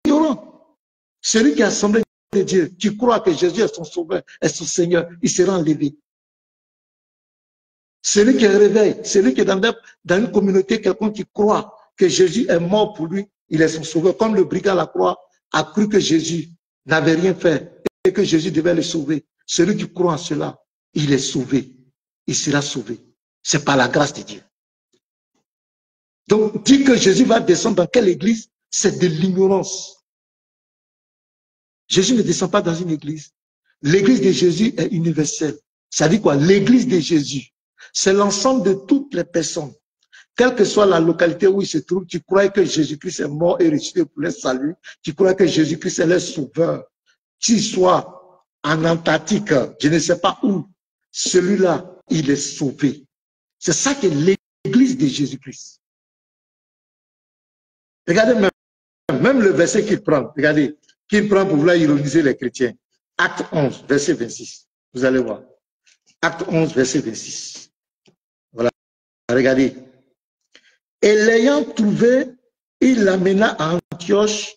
ignorant. Celui qui a assemblé de Dieu, qui croit que Jésus est son sauveur, est son Seigneur, il sera enlevé. Celui qui est réveillé, celui qui est dans une communauté, quelqu'un qui croit que Jésus est mort pour lui, il est son sauveur. Comme le brigand à la croix a cru que Jésus n'avait rien fait et que Jésus devait le sauver. Celui qui croit en cela, il est sauvé. Il sera sauvé. C'est par la grâce de Dieu. Donc, dire que Jésus va descendre dans quelle église, c'est de l'ignorance. Jésus ne descend pas dans une église. L'église de Jésus est universelle. Ça dit quoi? L'église de Jésus, c'est l'ensemble de toutes les personnes. Quelle que soit la localité où il se trouve, tu crois que Jésus-Christ est mort et ressuscité pour le salut. Tu crois que Jésus-Christ est le sauveur. Tu sois en Antarctique, je ne sais pas où, celui-là, il est sauvé. C'est ça que l'église de Jésus-Christ. Regardez même le verset qu'il prend. Regardez. Qu'il prend pour vouloir ironiser les chrétiens. Acte 11, verset 26. Vous allez voir. Acte 11, verset 26. Voilà. Regardez. Et l'ayant trouvé, il l'amena à Antioche.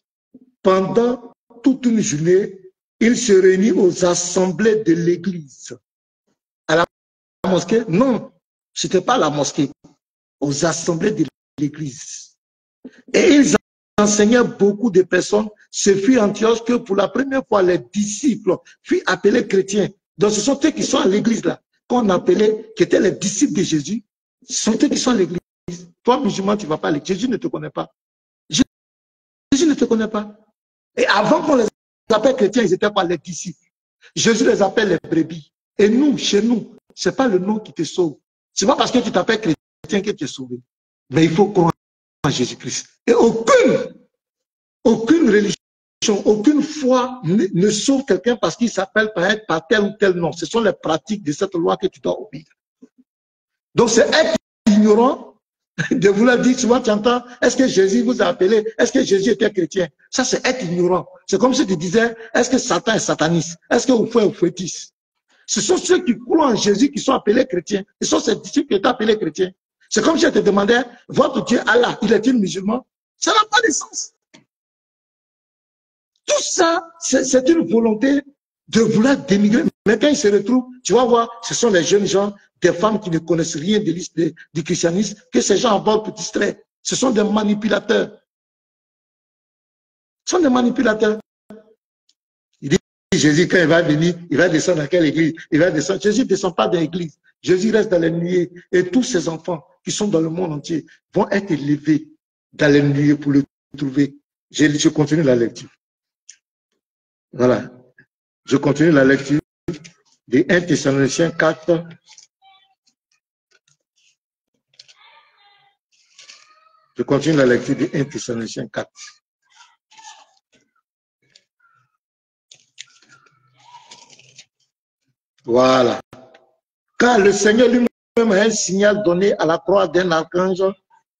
Pendant toute une journée, il se réunit aux assemblées de l'église. À la mosquée? Non, ce n'était pas la mosquée. Aux assemblées de l'église. Et Et ils enseignaient beaucoup de personnes. Ce fut Antioche que pour la première fois, les disciples furent appelés chrétiens. Donc ce sont eux qui sont à l'église là, qu'on appelait, qui étaient les disciples de Jésus. Ce sont eux qui sont à l'église. Toi, musulman, tu ne vas pas à l'église. Jésus ne te connaît pas. Jésus ne te connaît pas. Et avant qu'on les appelle chrétiens, ils n'étaient pas les disciples. Jésus les appelle les brebis. Et nous, chez nous, ce n'est pas le nom qui te sauve. Ce n'est pas parce que tu t'appelles chrétien que tu es sauvé. Mais il faut croire en Jésus-Christ. Et aucune religion, aucune foi ne sauve quelqu'un parce qu'il s'appelle par tel ou tel nom. Ce sont les pratiques de cette loi que tu dois obéir. Donc c'est être ignorant de vouloir dire, souvent tu entends, est-ce que Jésus vous a appelé, est-ce que Jésus était chrétien? Ça c'est être ignorant. C'est comme si tu disais, est-ce que Satan est sataniste? Est-ce que vous faites fouettiste? Ce sont ceux qui croient en Jésus qui sont appelés chrétiens. Ce sont ces disciples qui étaient appelés chrétiens. C'est comme si je te demandais, votre Dieu Allah, il est-il musulman? Ça n'a pas de sens. Tout ça, c'est une volonté de vouloir dénigrer. Mais quand ils se retrouvent, tu vas voir, ce sont les jeunes gens, des femmes qui ne connaissent rien du christianisme, que ces gens abordent pour distraire. Ce sont des manipulateurs. Ce sont des manipulateurs. Il dit, Jésus, quand il va venir, il va descendre dans quelle église? Il va descendre. Jésus ne descend pas dans l'église. Jésus reste dans les nuées. Et tous ces enfants qui sont dans le monde entier vont être élevés dans les nuées pour le trouver. Je continue la lecture. Voilà. Je continue la lecture de 1 Thessaloniciens 4. Je continue la lecture de 1 Thessaloniciens 4. Voilà. Car le Seigneur lui-même a un signal donné à la croix d'un archange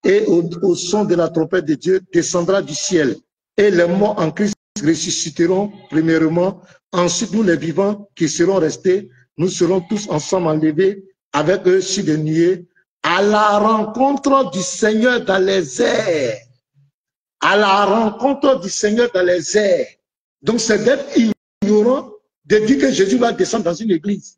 et au son de la trompette de Dieu descendra du ciel. Et les morts en Christ ressusciteront premièrement. Ensuite, nous les vivants qui serons restés, nous serons tous ensemble enlevés avec eux sur des nuées à la rencontre du Seigneur dans les airs. À la rencontre du Seigneur dans les airs. Donc c'est d'être ignorant de dire que Jésus va descendre dans une église.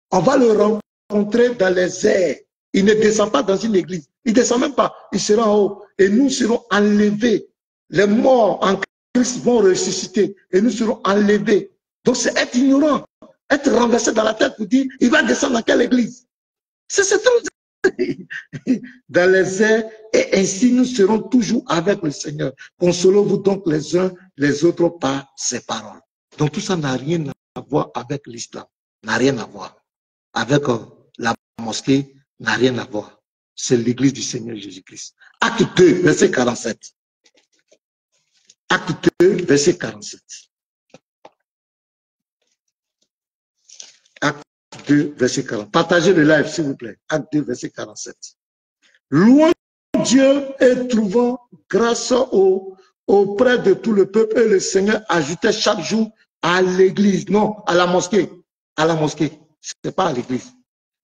On va le rencontrer dans les airs. Il ne descend pas dans une église. Il ne descend même pas. Il sera en haut. Et nous serons enlevés. Les morts en Christ vont ressusciter. Et nous serons enlevés. Donc c'est être ignorant. Être renversé dans la tête pour dire, il va descendre dans quelle église? C'est tout. Dans les airs. Et ainsi nous serons toujours avec le Seigneur. Consolez-vous donc les uns les autres par ces paroles. Donc tout ça n'a rien à voir avec l'islam. N'a rien à voir. Avec la mosquée, n'a rien à voir. C'est l'église du Seigneur Jésus-Christ. Acte 2, verset 47. Acte 2, verset 47. Acte 2, verset 40. Partagez le live, s'il vous plaît. Acte 2, verset 47. Louons Dieu et trouvons grâce auprès de tout le peuple. Et le Seigneur ajoutait chaque jour à l'église. Non, à la mosquée. À la mosquée. Ce n'est pas à l'église.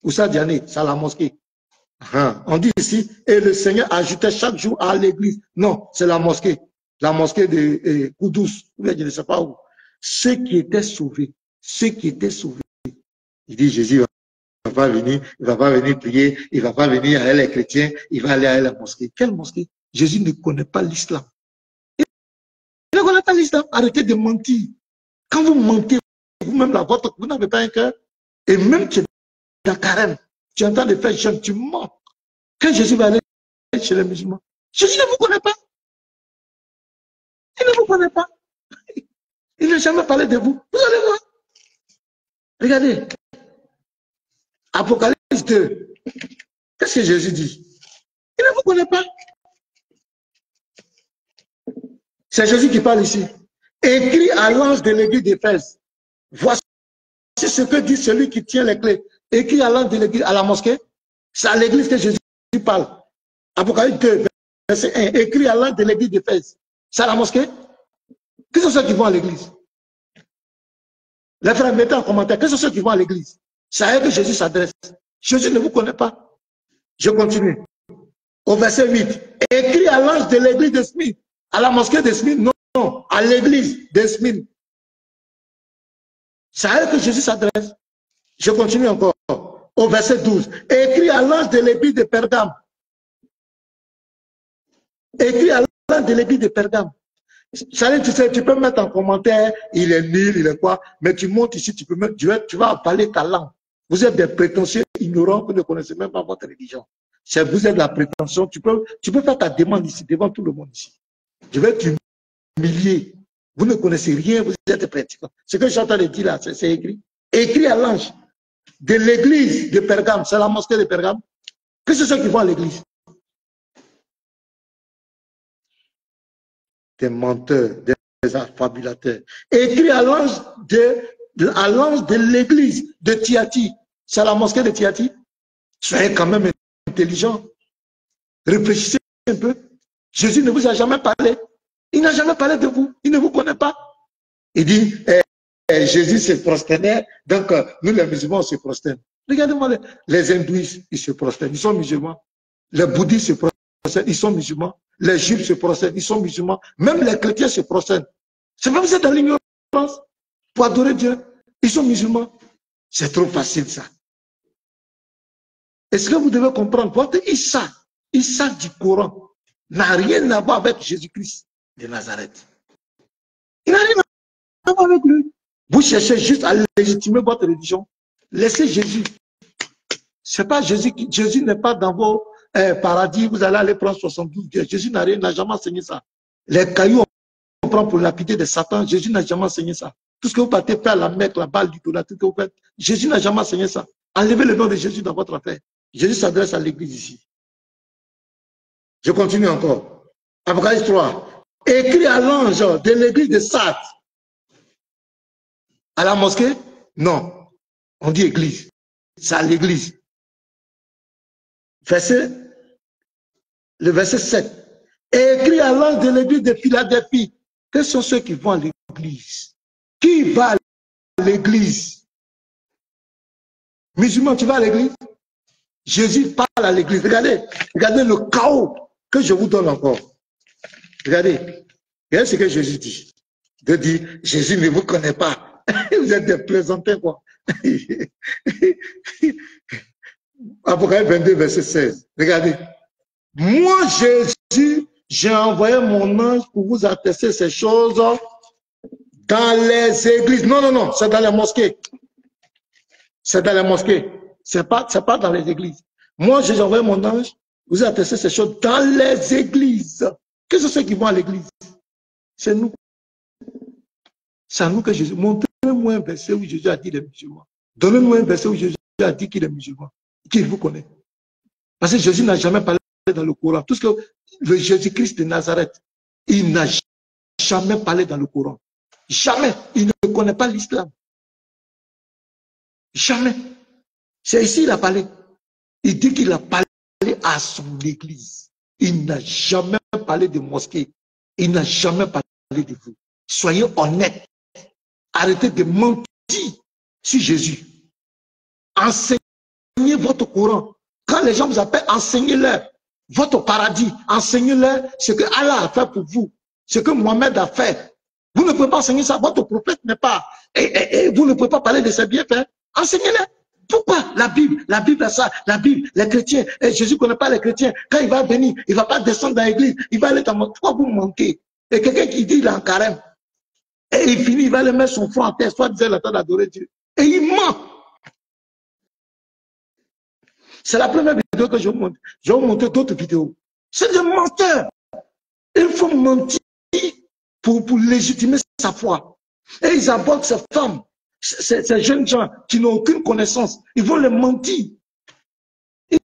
Oussa Diané, c'est à la mosquée. On dit ici, et le Seigneur ajoutait chaque jour à l'église. Non, c'est la mosquée. La mosquée de Koudous, je ne sais pas où. Ceux qui étaient sauvés, il dit Jésus va pas venir, il va pas venir prier, il va pas venir à les chrétiens, il va aller à la mosquée. Quelle mosquée? Jésus ne connaît pas l'islam. Il ne connaît pas l'islam. Arrêtez de mentir. Quand vous mentez, vous-même vous n'avez pas un cœur. Et même tu es dans carême, tu entends de faire jeûne, tu mens. Quand Jésus va aller chez les musulmans, Jésus ne vous connaît pas. Il ne vous connaît pas. Il n'a jamais parlé de vous. Vous allez voir. Regardez. Apocalypse 2. Qu'est-ce que Jésus dit? Il ne vous connaît pas. C'est Jésus qui parle ici. Écrit à l'ange de l'église d'Éphèse. Voici ce que dit celui qui tient les clés. Écrit à l'ange de l'église, à la mosquée. C'est à l'église que Jésus parle. Apocalypse 2, verset 1. Écrit à l'ange de l'église d'Éphèse. C'est à la mosquée. Qui sont ceux qui vont à l'église? Les frères, mettez en commentaire. Qui sont ceux qui vont à l'église? C'est à eux que Jésus s'adresse. Jésus ne vous connaît pas. Je continue. Au verset 8. Écrit à l'ange de l'église de Smyrne. À la mosquée de Smyrne? Non. À l'église de Smyrne. C'est à eux que Jésus s'adresse. Je continue encore. Au verset 12. Écrit à l'ange de l'église de Pergame. Écrit à de l'église de Pergame. Ça, tu sais, tu peux mettre en commentaire, il est nul, il est quoi, mais tu montes ici, tu peux mettre, tu vas parler ta langue. Vous êtes des prétentieux ignorants, vous ne connaissez même pas votre religion. Vous êtes de la prétention, tu peux faire ta demande ici, devant tout le monde ici. Je vais t'humilier. Vous ne connaissez rien, vous êtes pratiquants. Ce que je suis en train de dire là, c'est écrit. Écrit à l'ange de l'église de Pergame, c'est la mosquée de Pergame. Que c'est ceux qui vont à l'église? Des menteurs, des affabulateurs. Écrit à l'ange de l'église de Thyatire. C'est la mosquée de Thyatire. Soyez quand même intelligent. Réfléchissez un peu. Jésus ne vous a jamais parlé. Il n'a jamais parlé de vous. Il ne vous connaît pas. Il dit, Jésus se prosternait, donc nous les musulmans on se prosterne. Regardez-moi, les hindouistes, ils se prosternent, ils sont musulmans. Les bouddhistes se prosternent, ils sont musulmans. Les juifs se prosternent, ils sont musulmans. Même les chrétiens se prosternent. C'est pas que vous êtes dans l'ignorance pour adorer Dieu. Ils sont musulmans. C'est trop facile ça. Est-ce que vous devez comprendre? Votre Issa du Coran n'a rien à voir avec Jésus-Christ de Nazareth. Il n'a rien à voir avec lui. Vous cherchez juste à légitimer votre religion. Laissez Jésus. C'est pas Jésus qui, Jésus n'est pas dans vos paradis, vous allez aller prendre 72 dieux. Jésus n'a jamais enseigné ça. Les cailloux, on prend pour lapider de Satan. Jésus n'a jamais enseigné ça. Tout ce que vous partez faire, la Mecque, la balle du tout, tout ce que vous faites, Jésus n'a jamais enseigné ça. Enlevez le nom de Jésus dans votre affaire. Jésus s'adresse à l'église ici. Je continue encore. Apocalypse 3. Écrit à l'ange de l'église de Sardes. À la mosquée? Non. On dit église. C'est à l'église. Le verset 7. Écrit à l'ange de l'église de Philadelphie. Quels sont ceux qui vont à l'église? Qui va à l'église? Musulman, tu vas à l'église? Jésus parle à l'église. Regardez le chaos que je vous donne encore. Regardez ce que Jésus dit. De dire, Jésus ne vous connaît pas. Vous êtes des plaisantins, quoi. Apocalypse 22, verset 16. Regardez. Moi, Jésus, j'ai envoyé mon ange pour vous attester ces choses dans les églises. Non, c'est dans les mosquées. C'est dans les mosquées. C'est pas dans les églises. Moi, j'ai envoyé mon ange pour vous attester ces choses dans les églises. Qu'est-ce que c'est qui vont à l'église? C'est nous. C'est à nous que Jésus. Montrez-moi un verset où Jésus a dit les musulmans. Donnez-moi un verset où Jésus a dit qu'il est musulman. Qu'il vous connaît. Parce que Jésus n'a jamais parlé dans le Coran. Tout ce que le Jésus-Christ de Nazareth, il n'a jamais parlé dans le Coran. Jamais. Il ne connaît pas l'islam. Jamais. C'est ici qu'il a parlé. Il dit qu'il a parlé à son église. Il n'a jamais parlé de mosquée. Il n'a jamais parlé de vous. Soyez honnêtes. Arrêtez de mentir sur Jésus. Enseignez votre Coran. Quand les gens vous appellent, enseignez-leur votre paradis. Enseignez-leur ce que Allah a fait pour vous. Ce que Mohamed a fait. Vous ne pouvez pas enseigner ça. Votre prophète n'est pas. Et vous ne pouvez pas parler de ses bienfaits. Enseignez-leur. Pourquoi la Bible a ça, la Bible, les chrétiens, et Jésus ne connaît pas les chrétiens. Quand il va venir, il ne va pas descendre dans l'église, il va aller dans mon. Pourquoi vous manquez? Et quelqu'un qui dit il est en carême, et il finit, il va le mettre son front en terre, soit disant l'attente d'adorer Dieu. Et il ment. C'est la première vidéo que je vous montre. Je vais vous montrer d'autres vidéos. C'est des menteurs. Il faut mentir pour légitimer sa foi. Et ils abordent ces femmes. Ces jeunes gens qui n'ont aucune connaissance, ils vont les mentir. Ils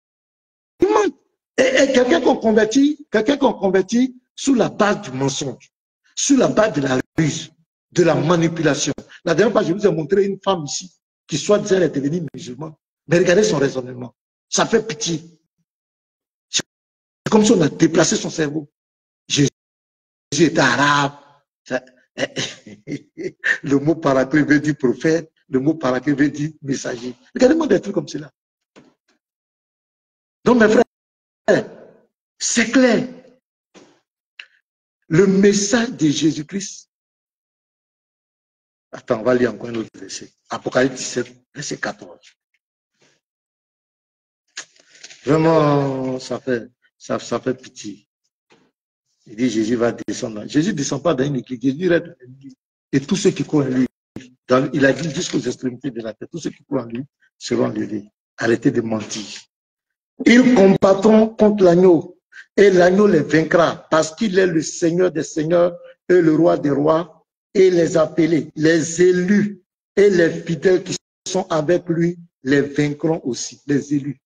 mentent. Et quelqu'un qu'on convertit sous la base du mensonge, sous la base de la ruse, de la manipulation. La dernière fois, je vous ai montré une femme ici, qui soi-disant est devenue musulmane. Mais regardez son raisonnement. Ça fait pitié. C'est comme si on a déplacé son cerveau. Jésus était arabe. Le mot paraclet veut dire prophète, le mot paraclet veut dire messager. Regardez-moi des trucs comme cela. Donc mes frères, c'est clair. Le message de Jésus-Christ. Attends, on va lire encore un autre verset. Apocalypse 17, verset 14. Vraiment, ça fait pitié. Il dit Jésus va descendre. Jésus ne descend pas dans une église, Jésus reste dans l'église. Et tous ceux qui croient en lui, il a dit jusqu'aux extrémités de la terre, tous ceux qui croient en lui seront enlevés. Arrêtez de mentir. Ils combattront contre l'agneau et l'agneau les vaincra parce qu'il est le Seigneur des seigneurs et le roi des rois et les appelés, les élus et les fidèles qui sont avec lui les vaincront aussi, les élus.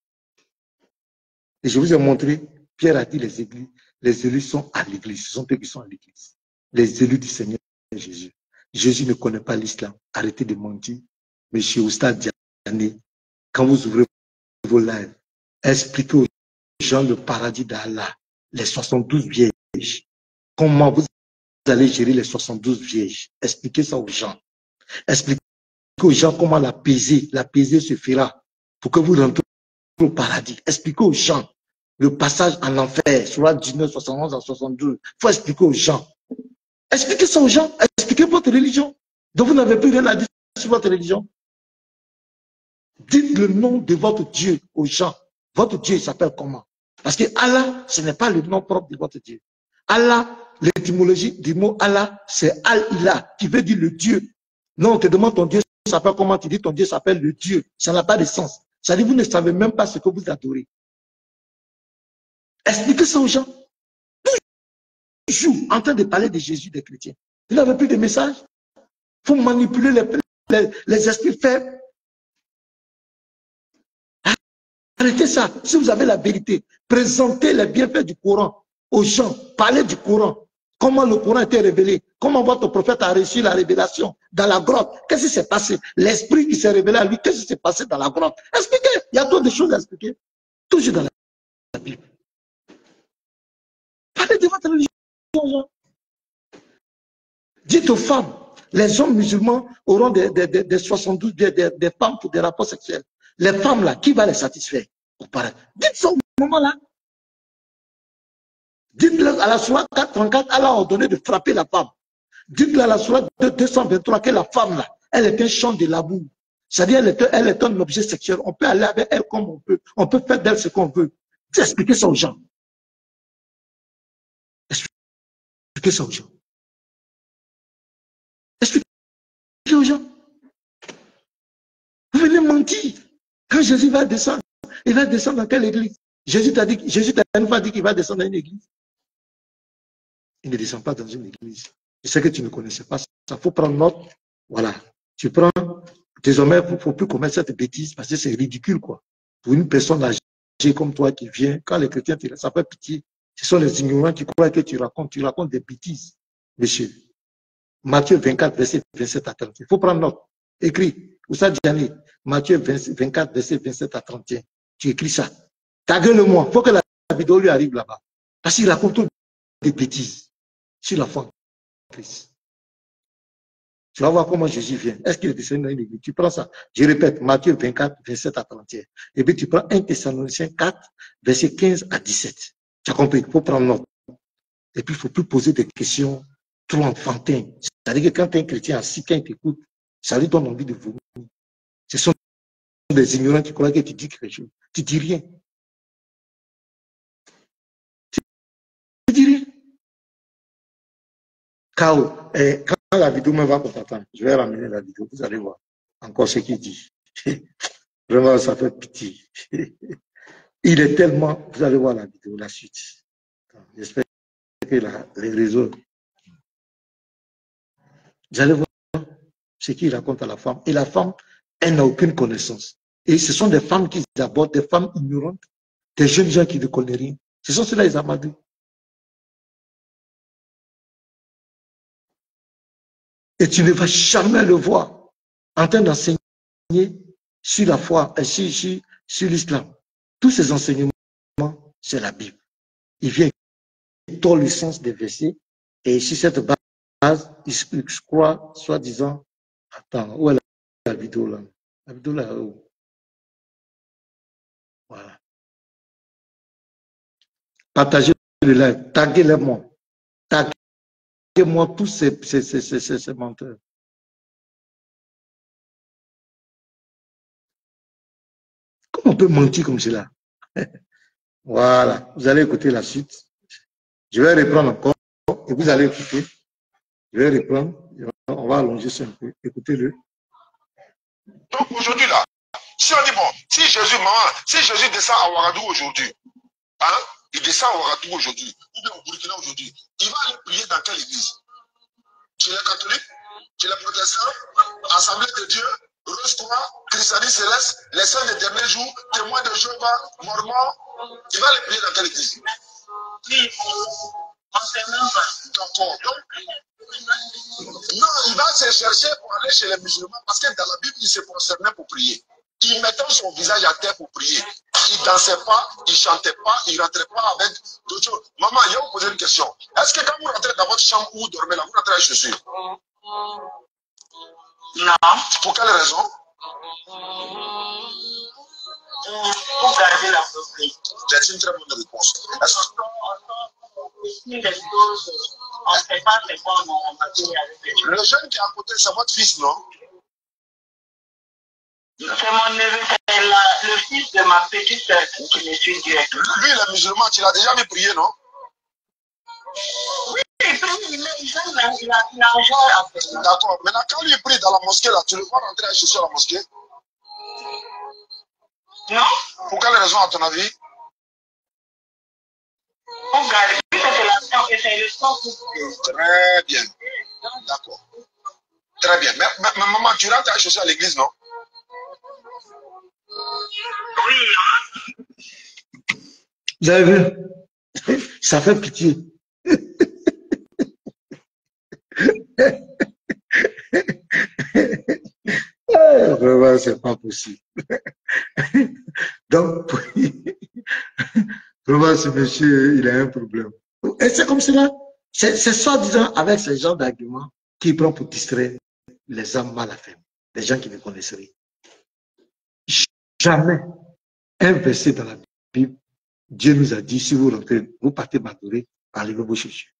Et je vous ai montré, Pierre a dit les élus sont à l'église, ce sont eux qui sont à l'église. Les élus du Seigneur Jésus. Jésus ne connaît pas l'islam. Arrêtez de mentir. Monsieur Oustad Diané, quand vous ouvrez vos lives, expliquez aux gens le paradis d'Allah, les 72 vierges. Comment vous allez gérer les 72 vierges? Expliquez ça aux gens. Expliquez aux gens comment l'apaiser se fera pour que vous rentrez au paradis. Expliquez aux gens le passage en enfer, sur la 19, 71 à 72. Il faut expliquer aux gens. Expliquez ça aux gens. Expliquez votre religion. Donc vous n'avez plus rien à dire sur votre religion. Dites le nom de votre Dieu aux gens. Votre Dieu s'appelle comment? Parce que Allah, ce n'est pas le nom propre de votre Dieu. Allah, l'étymologie du mot Allah, c'est Al-Ilah, qui veut dire le Dieu. Non, on te demande ton Dieu s'appelle comment, tu dis ton Dieu s'appelle le Dieu. Ça n'a pas de sens. Ça dit, vous ne savez même pas ce que vous adorez. Expliquez ça aux gens. Toujours en train de parler de Jésus des chrétiens. Vous n'avez plus de message. Il faut manipuler les esprits faibles. Arrêtez ça. Si vous avez la vérité, présentez les bienfaits du Coran aux gens. Parlez du Coran. Comment le Coran a été révélé. Comment votre prophète a reçu la révélation dans la grotte. Qu'est-ce qui s'est passé? L'esprit qui s'est révélé à lui, qu'est-ce qui s'est passé dans la grotte? Expliquez. Il y a trop de choses à expliquer. Toujours dans la Bible. Parlez de votre religion. Dites aux femmes, les hommes musulmans auront des 72, des femmes pour des rapports sexuels. Les femmes là, qui va les satisfaire? Dites ça au moment là. Dites-le à la sourate 434, Allah a ordonné de frapper la femme. Dites-le à la sourate 223 que la femme là, elle est un champ de labour. C'est-à-dire elle est un objet sexuel. On peut aller avec elle comme on peut. On peut faire d'elle ce qu'on veut. Expliquez ça aux gens. Expliquez ça aux gens. Expliquez aux gens. Vous venez mentir. Quand Jésus va descendre, il va descendre dans quelle église? Jésus t'a une fois dit qu'il va descendre dans une église. Il ne descend pas dans une église. Je sais que tu ne connaissais pas ça. Il faut prendre note. Voilà. Tu prends. Désormais, il ne faut plus commettre cette bêtise parce que c'est ridicule, quoi. Pour une personne âgée comme toi qui vient, quand les chrétiens, ça fait pitié. Ce sont les ignorants qui croient que tu racontes des bêtises, monsieur. Matthieu 24, verset 27 à 30. Il faut prendre note. Écris. Oussa Diané, Matthieu 24, verset 27 à 31. Tu écris ça. Tague-le-moi. Il faut que la vidéo lui arrive là-bas. Parce qu'il raconte des bêtises sur la foi en Christ. Tu vas voir comment Jésus vient. Est-ce qu'il est descendu dans une église? Tu prends ça. Je répète, Matthieu 24, 27 à 31. Et puis tu prends 1 Thessaloniciens 4, verset 15 à 17. Tu as compris? Il faut prendre note. Et puis il ne faut plus poser des questions trop enfantines. C'est-à-dire que quand tu es un chrétien assis, quand il t'écoute, ça lui donne envie de vomir. Ce sont des ignorants qui croient que tu dis quelque chose. Tu dis rien. Tu dis rien. Kao, quand la vidéo me va pour t'attendre, je vais ramener la vidéo, vous allez voir encore ce qu'il dit. Vraiment, ça fait pitié. Il est tellement, vous allez voir la vidéo, la suite. J'espère que les réseaux, vous allez voir ce qu'il raconte à la femme. Et la femme, elle n'a aucune connaissance. Et ce sont des femmes qui abordent, des femmes ignorantes, des jeunes gens qui ne connaissent rien. Ce sont ceux-là, les amadous. Et tu ne vas jamais le voir en train d'enseigner sur la foi et sur l'islam. Tous ces enseignements, c'est la Bible. Il vient dans le sens des versets. Et sur cette base, il croit, soi-disant, attends, où est la vidéo là? La vidéo là, où? Voilà. Partagez le live, taguez-les-moi. Taguez-moi tous ces menteurs. Comment on peut mentir comme cela? Voilà, vous allez écouter la suite. Je vais reprendre encore et vous allez écouter. Je vais reprendre. On va allonger ça un peu. Écoutez-le. Donc aujourd'hui là, si on dit bon, si Jésus descend à Ouagadougou aujourd'hui, hein, il descend à Ouagadougou aujourd'hui, ou bien au Burkina aujourd'hui, il va aller prier dans quelle église? Chez les catholiques, chez les protestants, Assemblée de Dieu, Rose Croix, Christianisme Céleste, les saints des derniers jours, témoins de Jéhovah, Mormons, il va aller prier dans quelle église? D'accord. Non, il va se chercher pour aller chez les musulmans parce que dans la Bible, il se prosternait pour prier. Il mettait son visage à terre pour prier. Il ne dansait pas, il ne chantait pas, il ne rentrait pas avec d'autres choses. Maman, il y a vous poser une question. Est-ce que quand vous rentrez dans votre chambre où vous dormez là, vous rentrez avec chaussures? Non. Pour quelle raison? Pour garder la propriété. C'est une très bonne réponse. Le jeune qui est à côté, c'est votre fils, non? C'est mon neveu, c'est le fils de ma petite soeur qui me suit directement. Lui, il est musulman, tu l'as déjà vu prier, non? Oui, il prie, mais il a rejoint après. D'accord. Maintenant, quand lui prie dans la mosquée, là, tu le vois rentrer chez soi à la mosquée? Non? Pour quelle raison, à ton avis? Pour garder, c'est le sang. Très bien. D'accord. Très bien. Mais maman, tu rentres à chercher à l'église, non? Oui. Vous avez vu? Ça fait pitié. Vraiment, c'est pas possible. Donc, vraiment, ce monsieur, il a un problème. Et c'est comme cela. C'est soi-disant avec ce genre d'arguments qu'il prend pour distraire les hommes mal affaires, les gens qui ne connaissent rien. Jamais un verset dans la Bible, Dieu nous a dit, si vous rentrez, vous partez m'adorer, enlevez vos chaussures.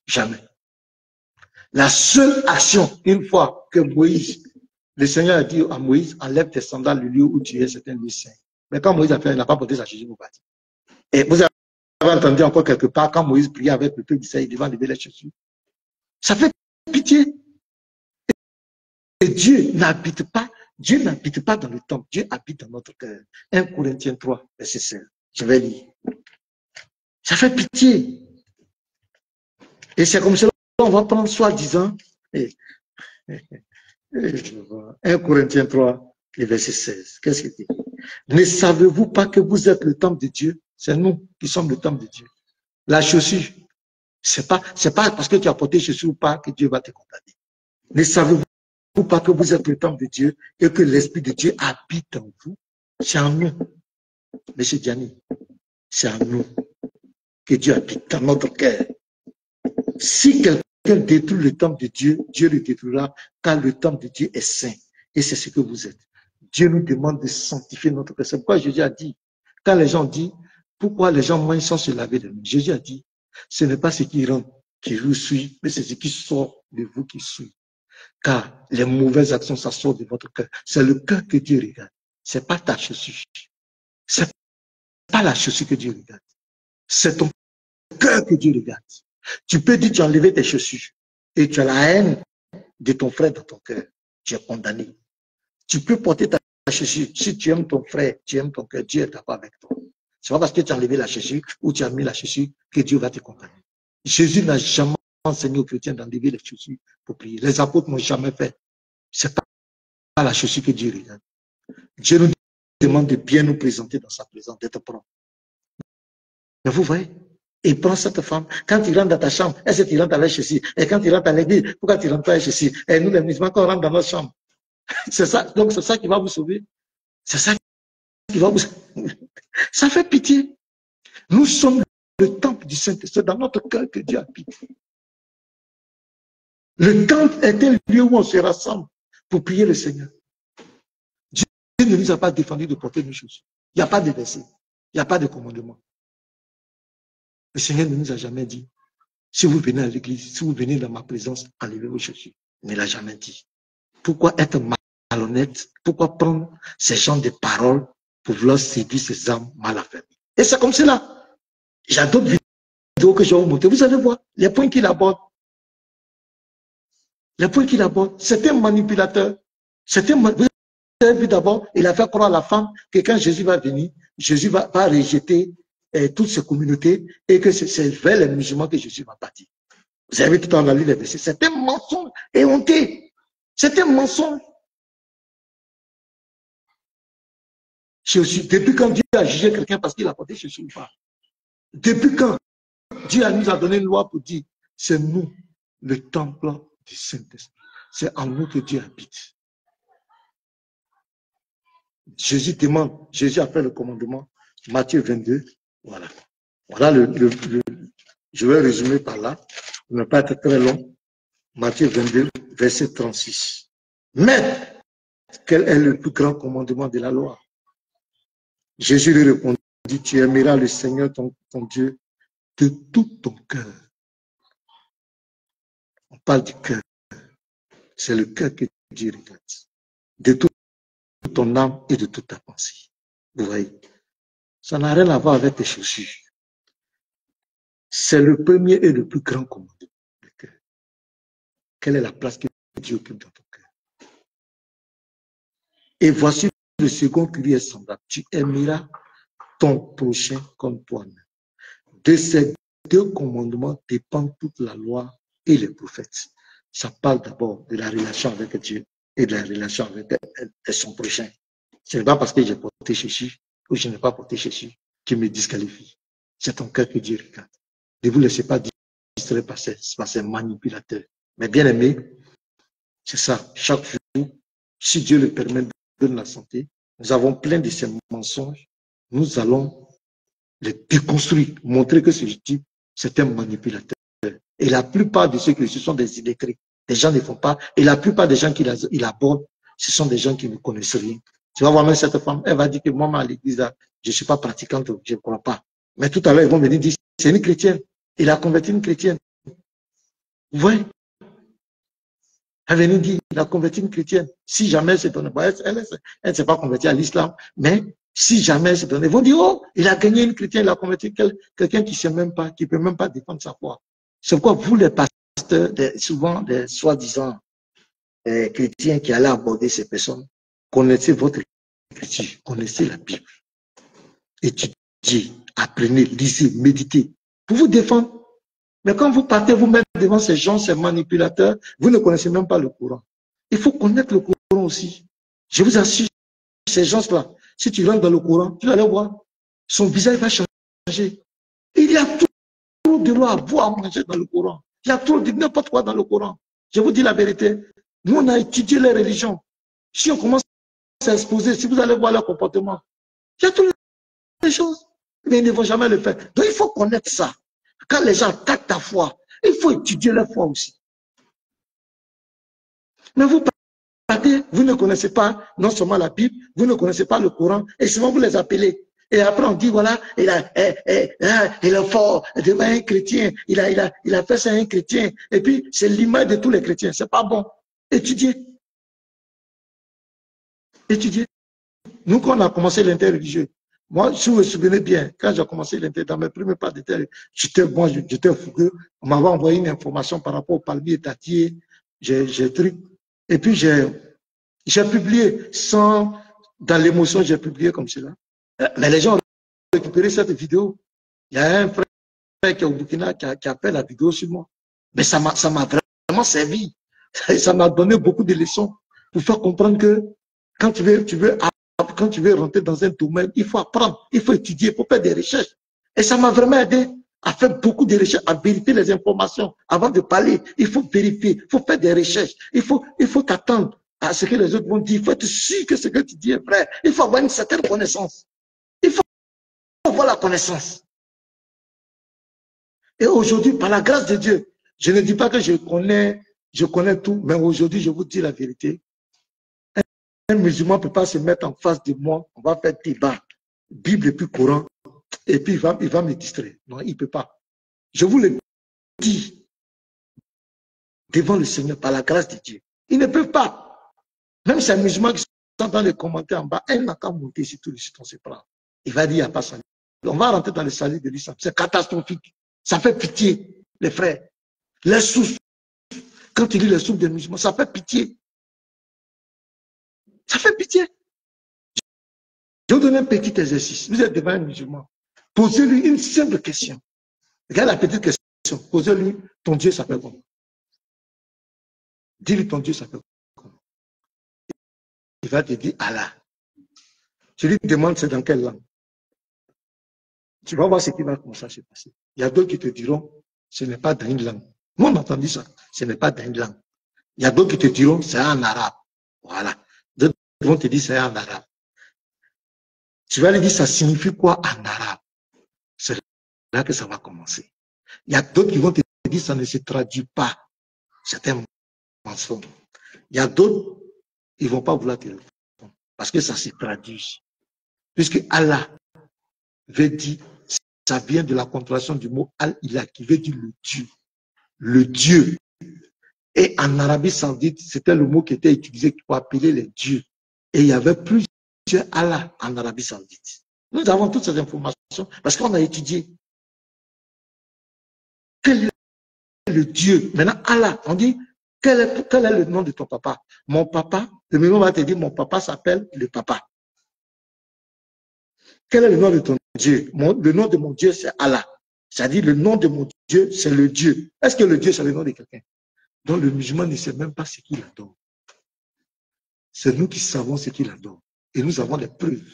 Jamais. La seule action, une fois que Moïse, le Seigneur a dit à Moïse, enlève tes sandales du lieu où tu es, c'est un lieu saint. Mais quand Moïse a fait, il n'a pas porté sa chaussure pour partir. Et vous avez entendu encore quelque part, quand Moïse priait avec le peuple d'Israël, il devait enlever les chaussures. Ça fait pitié. Et Dieu n'habite pas dans le temple, Dieu habite dans notre cœur. 1 Corinthiens 3, verset 16. Je vais lire. Ça fait pitié. Et c'est comme cela qu'on va prendre soi-disant. 1 Corinthiens 3, verset 16. Qu'est-ce qu'il dit? Ne savez-vous pas que vous êtes le temple de Dieu? C'est nous qui sommes le temple de Dieu. La chaussure, c'est pas parce que tu as porté chaussure ou pas que Dieu va te condamner. Ne savez-vous pas que vous êtes le temple de Dieu et que l'Esprit de Dieu habite en vous? C'est en nous. Monsieur Diani, c'est en nous que Dieu habite dans notre cœur. Si quelqu'un détruit le temple de Dieu, Dieu le détruira, car le temple de Dieu est saint. Et c'est ce que vous êtes. Dieu nous demande de sanctifier notre cœur. C'est pourquoi Jésus a dit, quand les gens disent, pourquoi les gens mangent sans se laver les mains? Jésus a dit, ce n'est pas ce qui rentre qui vous suit, mais c'est ce qui sort de vous qui suit. Car les mauvaises actions, ça sort de votre cœur. C'est le cœur que Dieu regarde. C'est pas ta chaussure. C'est pas la chaussure que Dieu regarde. C'est ton cœur que Dieu regarde. Tu peux dire, tu as enlevé tes chaussures et tu as la haine de ton frère dans ton cœur. Tu es condamné. Tu peux porter ta chaussure. Si tu aimes ton frère, tu aimes ton cœur, Dieu est d'accord avec toi. C'est pas parce que tu as enlevé la chaussure ou tu as mis la chaussure que Dieu va te condamner. Jésus n'a jamais enseigné aux chrétiens d'enlever les chaussures pour prier. Les apôtres n'ont jamais fait. C'est pas la chaussure que Dieu regarde. Dieu nous demande de bien nous présenter dans sa présence, d'être propre. Mais vous voyez, il prend cette femme, quand il rentre dans ta chambre, est-ce que tu rentres avec chaussures? Et quand il rentre à l'église, pourquoi tu rentres pas avec chaussures? Et nous, les musulmans, quand on rentre dans notre chambre, c'est ça, donc c'est ça qui va vous sauver. C'est ça qui va vous sauver. Ça fait pitié. Nous sommes le temple du Saint-Esprit, dans notre cœur que Dieu habite. Le temple est un lieu où on se rassemble pour prier le Seigneur. Dieu ne nous a pas défendu de porter nos chaussures. Il n'y a pas de verset, il n'y a pas de commandement. Le Seigneur ne nous a jamais dit, si vous venez à l'église, si vous venez dans ma présence, enlevez vos chaussures. Il ne l'a jamais dit. Pourquoi être malhonnête? Pourquoi prendre ces genres de paroles pour vouloir séduire ces âmes mal affaires? Et c'est comme cela. J'ai d'autres vidéo que je vais vous montrer, vous allez voir les points qu'il aborde. Les points qu'il aborde. C'est un manipulateur. Vous avez vu d'abord, il a fait croire à la femme que quand Jésus va venir, Jésus va rejeter toutes ces communautés et que c'est vers les musulmans que Jésus va partir. Vous avez vu tout en lu les versets. C'est un mensonge éhonté. C'est un mensonge. Depuis quand Dieu a jugé quelqu'un parce qu'il a porté Jésus ou pas? Depuis quand Dieu nous a donné une loi pour dire, c'est nous, le temple du Saint-Esprit. C'est en nous que Dieu habite. Jésus demande, Jésus a fait le commandement, Matthieu 22, voilà. Voilà je vais résumer par là, pour ne pas être très long. Matthieu 22, verset 36. Mais, quel est le plus grand commandement de la loi? Jésus lui répondit, tu aimeras le Seigneur ton Dieu de tout ton cœur. On parle du cœur. C'est le cœur que Dieu regarde. De toute ton âme et de toute ta pensée. Vous voyez? Ça n'a rien à voir avec tes chaussures. C'est le premier et le plus grand commandement. Le cœur. Quelle est la place que Dieu occupe dans ton cœur? Et voici le second qui lui est semblable. Tu aimeras ton prochain comme toi-même. De ces deux commandements dépendent toute la loi et les prophètes. Ça parle d'abord de la relation avec Dieu et de la relation avec son prochain. Ce n'est pas parce que j'ai porté Jésus ou je n'ai pas porté Jésus qui me disqualifie. C'est ton cœur que Dieu regarde. Ne vous laissez pas distraire par ces manipulateurs. Mais bien aimé, c'est ça. Chaque jour, si Dieu le permet, donne la santé, nous avons plein de ces mensonges. Nous allons les déconstruire, montrer que ce type, c'est un manipulateur. Et la plupart de ceux qui ce sont des illettrés. Des gens ne font pas. Et la plupart des gens qu'il aborde, ce sont des gens qui ne connaissent rien. Tu vas voir même cette femme, elle va dire que moi, à l'église, je ne suis pas pratiquante, je ne crois pas. Mais tout à l'heure, ils vont venir dire, c'est une chrétienne. Il a converti une chrétienne. Vous voyez? Elle venait dire, il a converti une chrétienne. Si jamais elle s'est donnée, elle ne s'est pas convertie à l'islam, mais si jamais elle s'est donnée, ils vont dire, oh, il a gagné une chrétienne, il a converti quelqu'un qui ne sait même pas, qui ne peut même pas défendre sa foi. C'est pourquoi vous, les pasteurs, souvent des soi-disant chrétiens qui allaient aborder ces personnes, connaissez votre écriture, connaissez la Bible. Étudiez, apprenez, lisez, méditez, pour vous défendre. Mais quand vous partez vous-même devant ces gens, ces manipulateurs, vous ne connaissez même pas le Coran. Il faut connaître le Coran aussi. Je vous assure, ces gens-là, si tu rentres dans le Coran, tu vas aller voir, son visage va changer. Il y a trop de lois à boire, à manger dans le Coran. Il y a trop de n'importe quoi dans le Coran. Je vous dis la vérité. Nous, on a étudié les religions. Si on commence à exposer, si vous allez voir leur comportement, il y a toutes les choses, mais ils ne vont jamais le faire. Donc, il faut connaître ça. Quand les gens attaquent ta foi, il faut étudier la foi aussi. Mais vous partez, vous ne connaissez pas non seulement la Bible, vous ne connaissez pas le Coran, et souvent vous les appelez. Et après on dit, voilà, il est fort devant un chrétien, il a fait ça à un chrétien, et puis c'est l'image de tous les chrétiens, c'est pas bon. Étudiez. Étudiez. Nous, quand on a commencé l'interreligieux, moi, si vous me souvenez bien, quand j'ai commencé l'inter, dans mes premiers pas d'inter, j'étais fougueux. On m'avait envoyé une information par rapport au palmier dattier, j'ai truc. Et puis, j'ai publié dans l'émotion, j'ai publié comme cela. Mais les gens ont récupéré cette vidéo. Il y a un frère qui est au Burkina qui a fait la vidéo sur moi. Mais ça m'a vraiment servi. Ça m'a donné beaucoup de leçons pour faire comprendre que quand tu veux rentrer dans un domaine, il faut apprendre, il faut étudier, il faut faire des recherches. Et ça m'a vraiment aidé à faire beaucoup de recherches, à vérifier les informations. Avant de parler, il faut vérifier, il faut faire des recherches. Il faut t'attendre à ce que les autres vont dire. Il faut être sûr que ce que tu dis est vrai. Il faut avoir une certaine connaissance. Il faut avoir la connaissance. Et aujourd'hui, par la grâce de Dieu, je ne dis pas que je connais tout, mais aujourd'hui, je vous dis la vérité. Un musulman ne peut pas se mettre en face de moi, on va faire débat, Bible et puis Coran, et puis il va me distraire. Non, il ne peut pas. Je vous le dis, devant le Seigneur, par la grâce de Dieu, ils ne peuvent pas. Même ces musulmans qui sont dans les commentaires en bas, elle n'a qu'à monter sur tout le site, on se prend. Il va dire, il n'y a pas salut. On va rentrer dans le salut de l'islam. C'est catastrophique. Ça fait pitié, les frères. Les souffles, quand tu lis les souffles des musulmans, ça fait pitié. Ça fait pitié. Je vais vous donner un petit exercice. Vous êtes devant un musulman. Posez-lui une simple question. Regardez la petite question. Posez-lui, ton Dieu s'appelle comment? Dis-lui, ton Dieu s'appelle comment? Il va te dire Allah. Tu lui demandes c'est dans quelle langue. Tu vas voir ce qui va commencer à se passer. Il y a d'autres qui te diront, ce n'est pas dans une langue. Moi, on a entendu ça. Ce n'est pas dans une langue. Il y a d'autres qui te diront, c'est en arabe. Voilà. D'autres vont te dire, c'est en arabe. Tu vas lui dire, ça signifie quoi en arabe? C'est là que ça va commencer. Il y a d'autres qui vont te dire, ça ne se traduit pas. C'est un mensonge. Il y a d'autres, ils ne vont pas vouloir te répondre. Parce que ça se traduit. Puisque Allah veut dire, ça vient de la contraction du mot Al-Ilah, qui veut dire le Dieu. Le Dieu. Et en Arabie Saoudite, c'était le mot qui était utilisé pour appeler les dieux. Et il y avait plusieurs Allah en Arabie Saoudite. Nous avons toutes ces informations parce qu'on a étudié. Quel est le Dieu? Maintenant, Allah, on dit, quel est le nom de ton papa? Mon papa, le même va te dire, mon papa s'appelle le papa. Quel est le nom de ton Dieu? Le nom de mon Dieu, c'est Allah. C'est-à-dire, le nom de mon Dieu, c'est le Dieu. Est-ce que le Dieu, c'est le nom de quelqu'un? Donc, le musulman ne sait même pas ce qu'il adore. C'est nous qui savons ce qu'il adore. Et nous avons les preuves.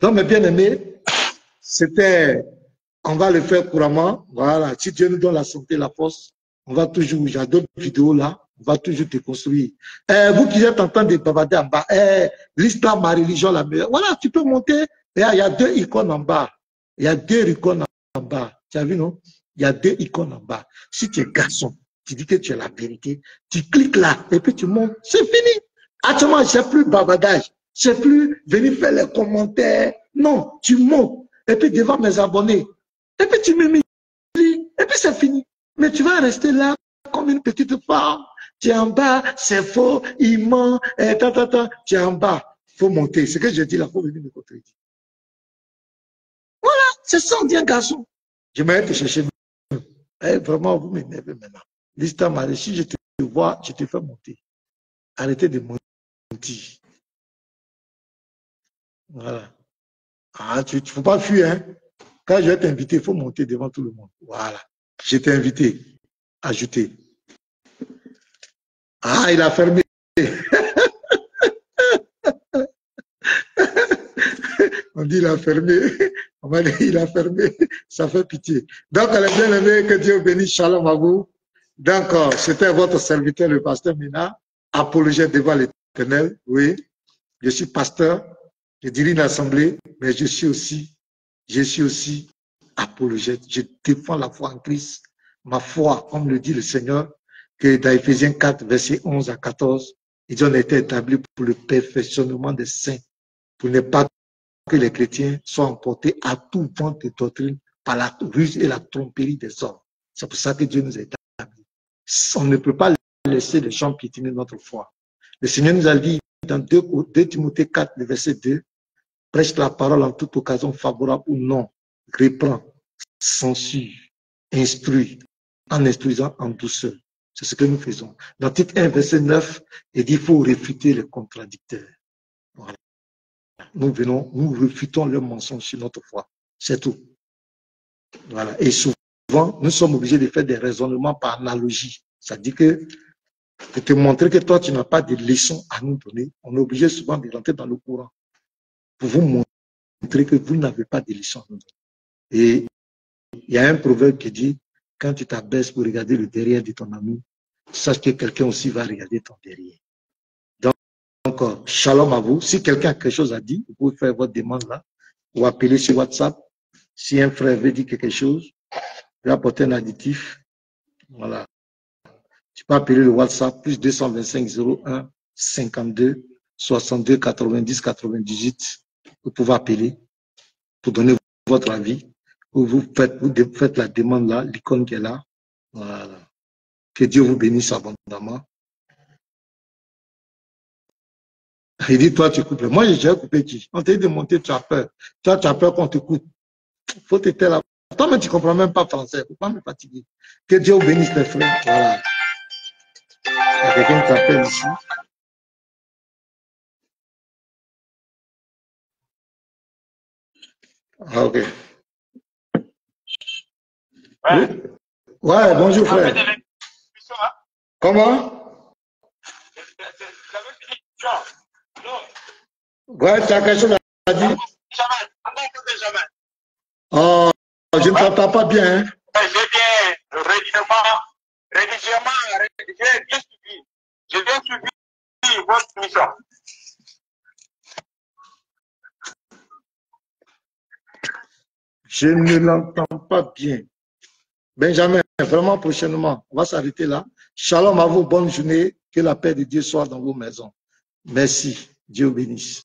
Donc, mes bien-aimés, c'était, on va le faire couramment. Voilà. Si Dieu nous donne la santé, la force, on va toujours, j'ai d'autres vidéos là, on va toujours te construire. Vous qui êtes en train de bavarder en bas, l'islam, ma religion, la meilleure. Voilà, tu peux monter. Il y a 2 icônes en bas. Il y a 2 icônes en bas. Tu as vu, non? Il y a 2 icônes en bas. Si tu es garçon, tu dis que tu es la vérité, tu cliques là et puis tu montes. C'est fini. Actuellement, c'est plus bavardage. C'est plus venir faire les commentaires. Non, tu montes. Et puis devant mes abonnés. Et puis tu me mets. Et puis c'est fini. Mais tu vas rester là comme une petite femme. Tu es en bas, c'est faux, il ment, tu es en bas. Il faut monter. Ce que je dis là, il faut venir me contredire. Voilà, c'est ça, on dit un garçon. Je m'arrête te chercher. Vraiment, vous m'énervez maintenant. L'islam, si je te vois, je te fais monter. Arrêtez de mentir. Voilà. Ah, il ne faut pas fuir, hein. Quand je vais t'inviter, il faut monter devant tout le monde. Voilà. Je t'ai invité. Ajouter. Ah, il a fermé. On dit il a fermé. On m'a dit il a fermé. Ça fait pitié. Donc, elle est bien aimée. Que Dieu bénisse. Shalom à vous. Donc, c'était votre serviteur, le pasteur Mina, apologète devant l'Éternel. Oui. Je suis pasteur. Je dirige une assemblée, mais je suis aussi apologète. Je défends la foi en Christ. Ma foi, comme le dit le Seigneur, que dans Ephésiens 4, versets 11 à 14, ils ont été établis pour le perfectionnement des saints, pour ne pas que les chrétiens soient emportés à tout vent de doctrine par la ruse et la tromperie des hommes. C'est pour ça que Dieu nous a établis. On ne peut pas laisser les gens piétiner notre foi. Le Seigneur nous a dit dans 2 Timothée 4, le verset 2, prêche la parole en toute occasion favorable ou non, reprend, censure, instruit, en instruisant en douceur. C'est ce que nous faisons. Dans Tite 1, verset 9, il dit qu'il faut réfuter les contradicteurs. Voilà. Nous réfutons leurs mensonges sur notre foi. C'est tout. Voilà. Et souvent, nous sommes obligés de faire des raisonnements par analogie. Ça dit que de te montrer que toi, tu n'as pas de leçons à nous donner. On est obligé souvent de rentrer dans le courant pour vous montrer que vous n'avez pas de leçons à nous donner. Et il y a un proverbe qui dit, quand tu t'abaisses pour regarder le derrière de ton ami, sache que quelqu'un aussi va regarder ton derrière. Donc, shalom à vous. Si quelqu'un a quelque chose à dire, vous pouvez faire votre demande là, ou appeler sur WhatsApp. Si un frère veut dire quelque chose, il va apporter un additif. Voilà. Tu peux appeler le WhatsApp, plus 225 01 52 62 90 98. Vous pouvez appeler pour donner votre avis. Vous faites la demande là, l'icône qui est là. Voilà. Que Dieu vous bénisse abondamment. Il dit, toi, tu coupes. Moi, j'ai déjà coupé qui? On t'a dit de monter, tu as peur. Toi, tu as peur qu'on te coupe. Il faut te taire là. Toi-même, tu ne comprends même pas français. Il ne faut pas me fatiguer. Que Dieu bénisse les frères. Voilà. Il y a quelqu'un qui t'appelle ici. Ah, ok. Ouais. Oui. Ouais, bonjour Vous avez frère. de l'émission, hein? Comment? Vous avez fini l'émission? Non. Ouais, tu as quelque chose à dire? Jamais. Jamais. Oh, je ne t'entends pas bien. Hein? J'ai bien rédigement, j'ai bien suivi. J'ai bien suivi votre mission. Je ne l'entends pas bien. Benjamin, vraiment prochainement, on va s'arrêter là. Shalom à vous, bonne journée. Que la paix de Dieu soit dans vos maisons. Merci. Dieu bénisse.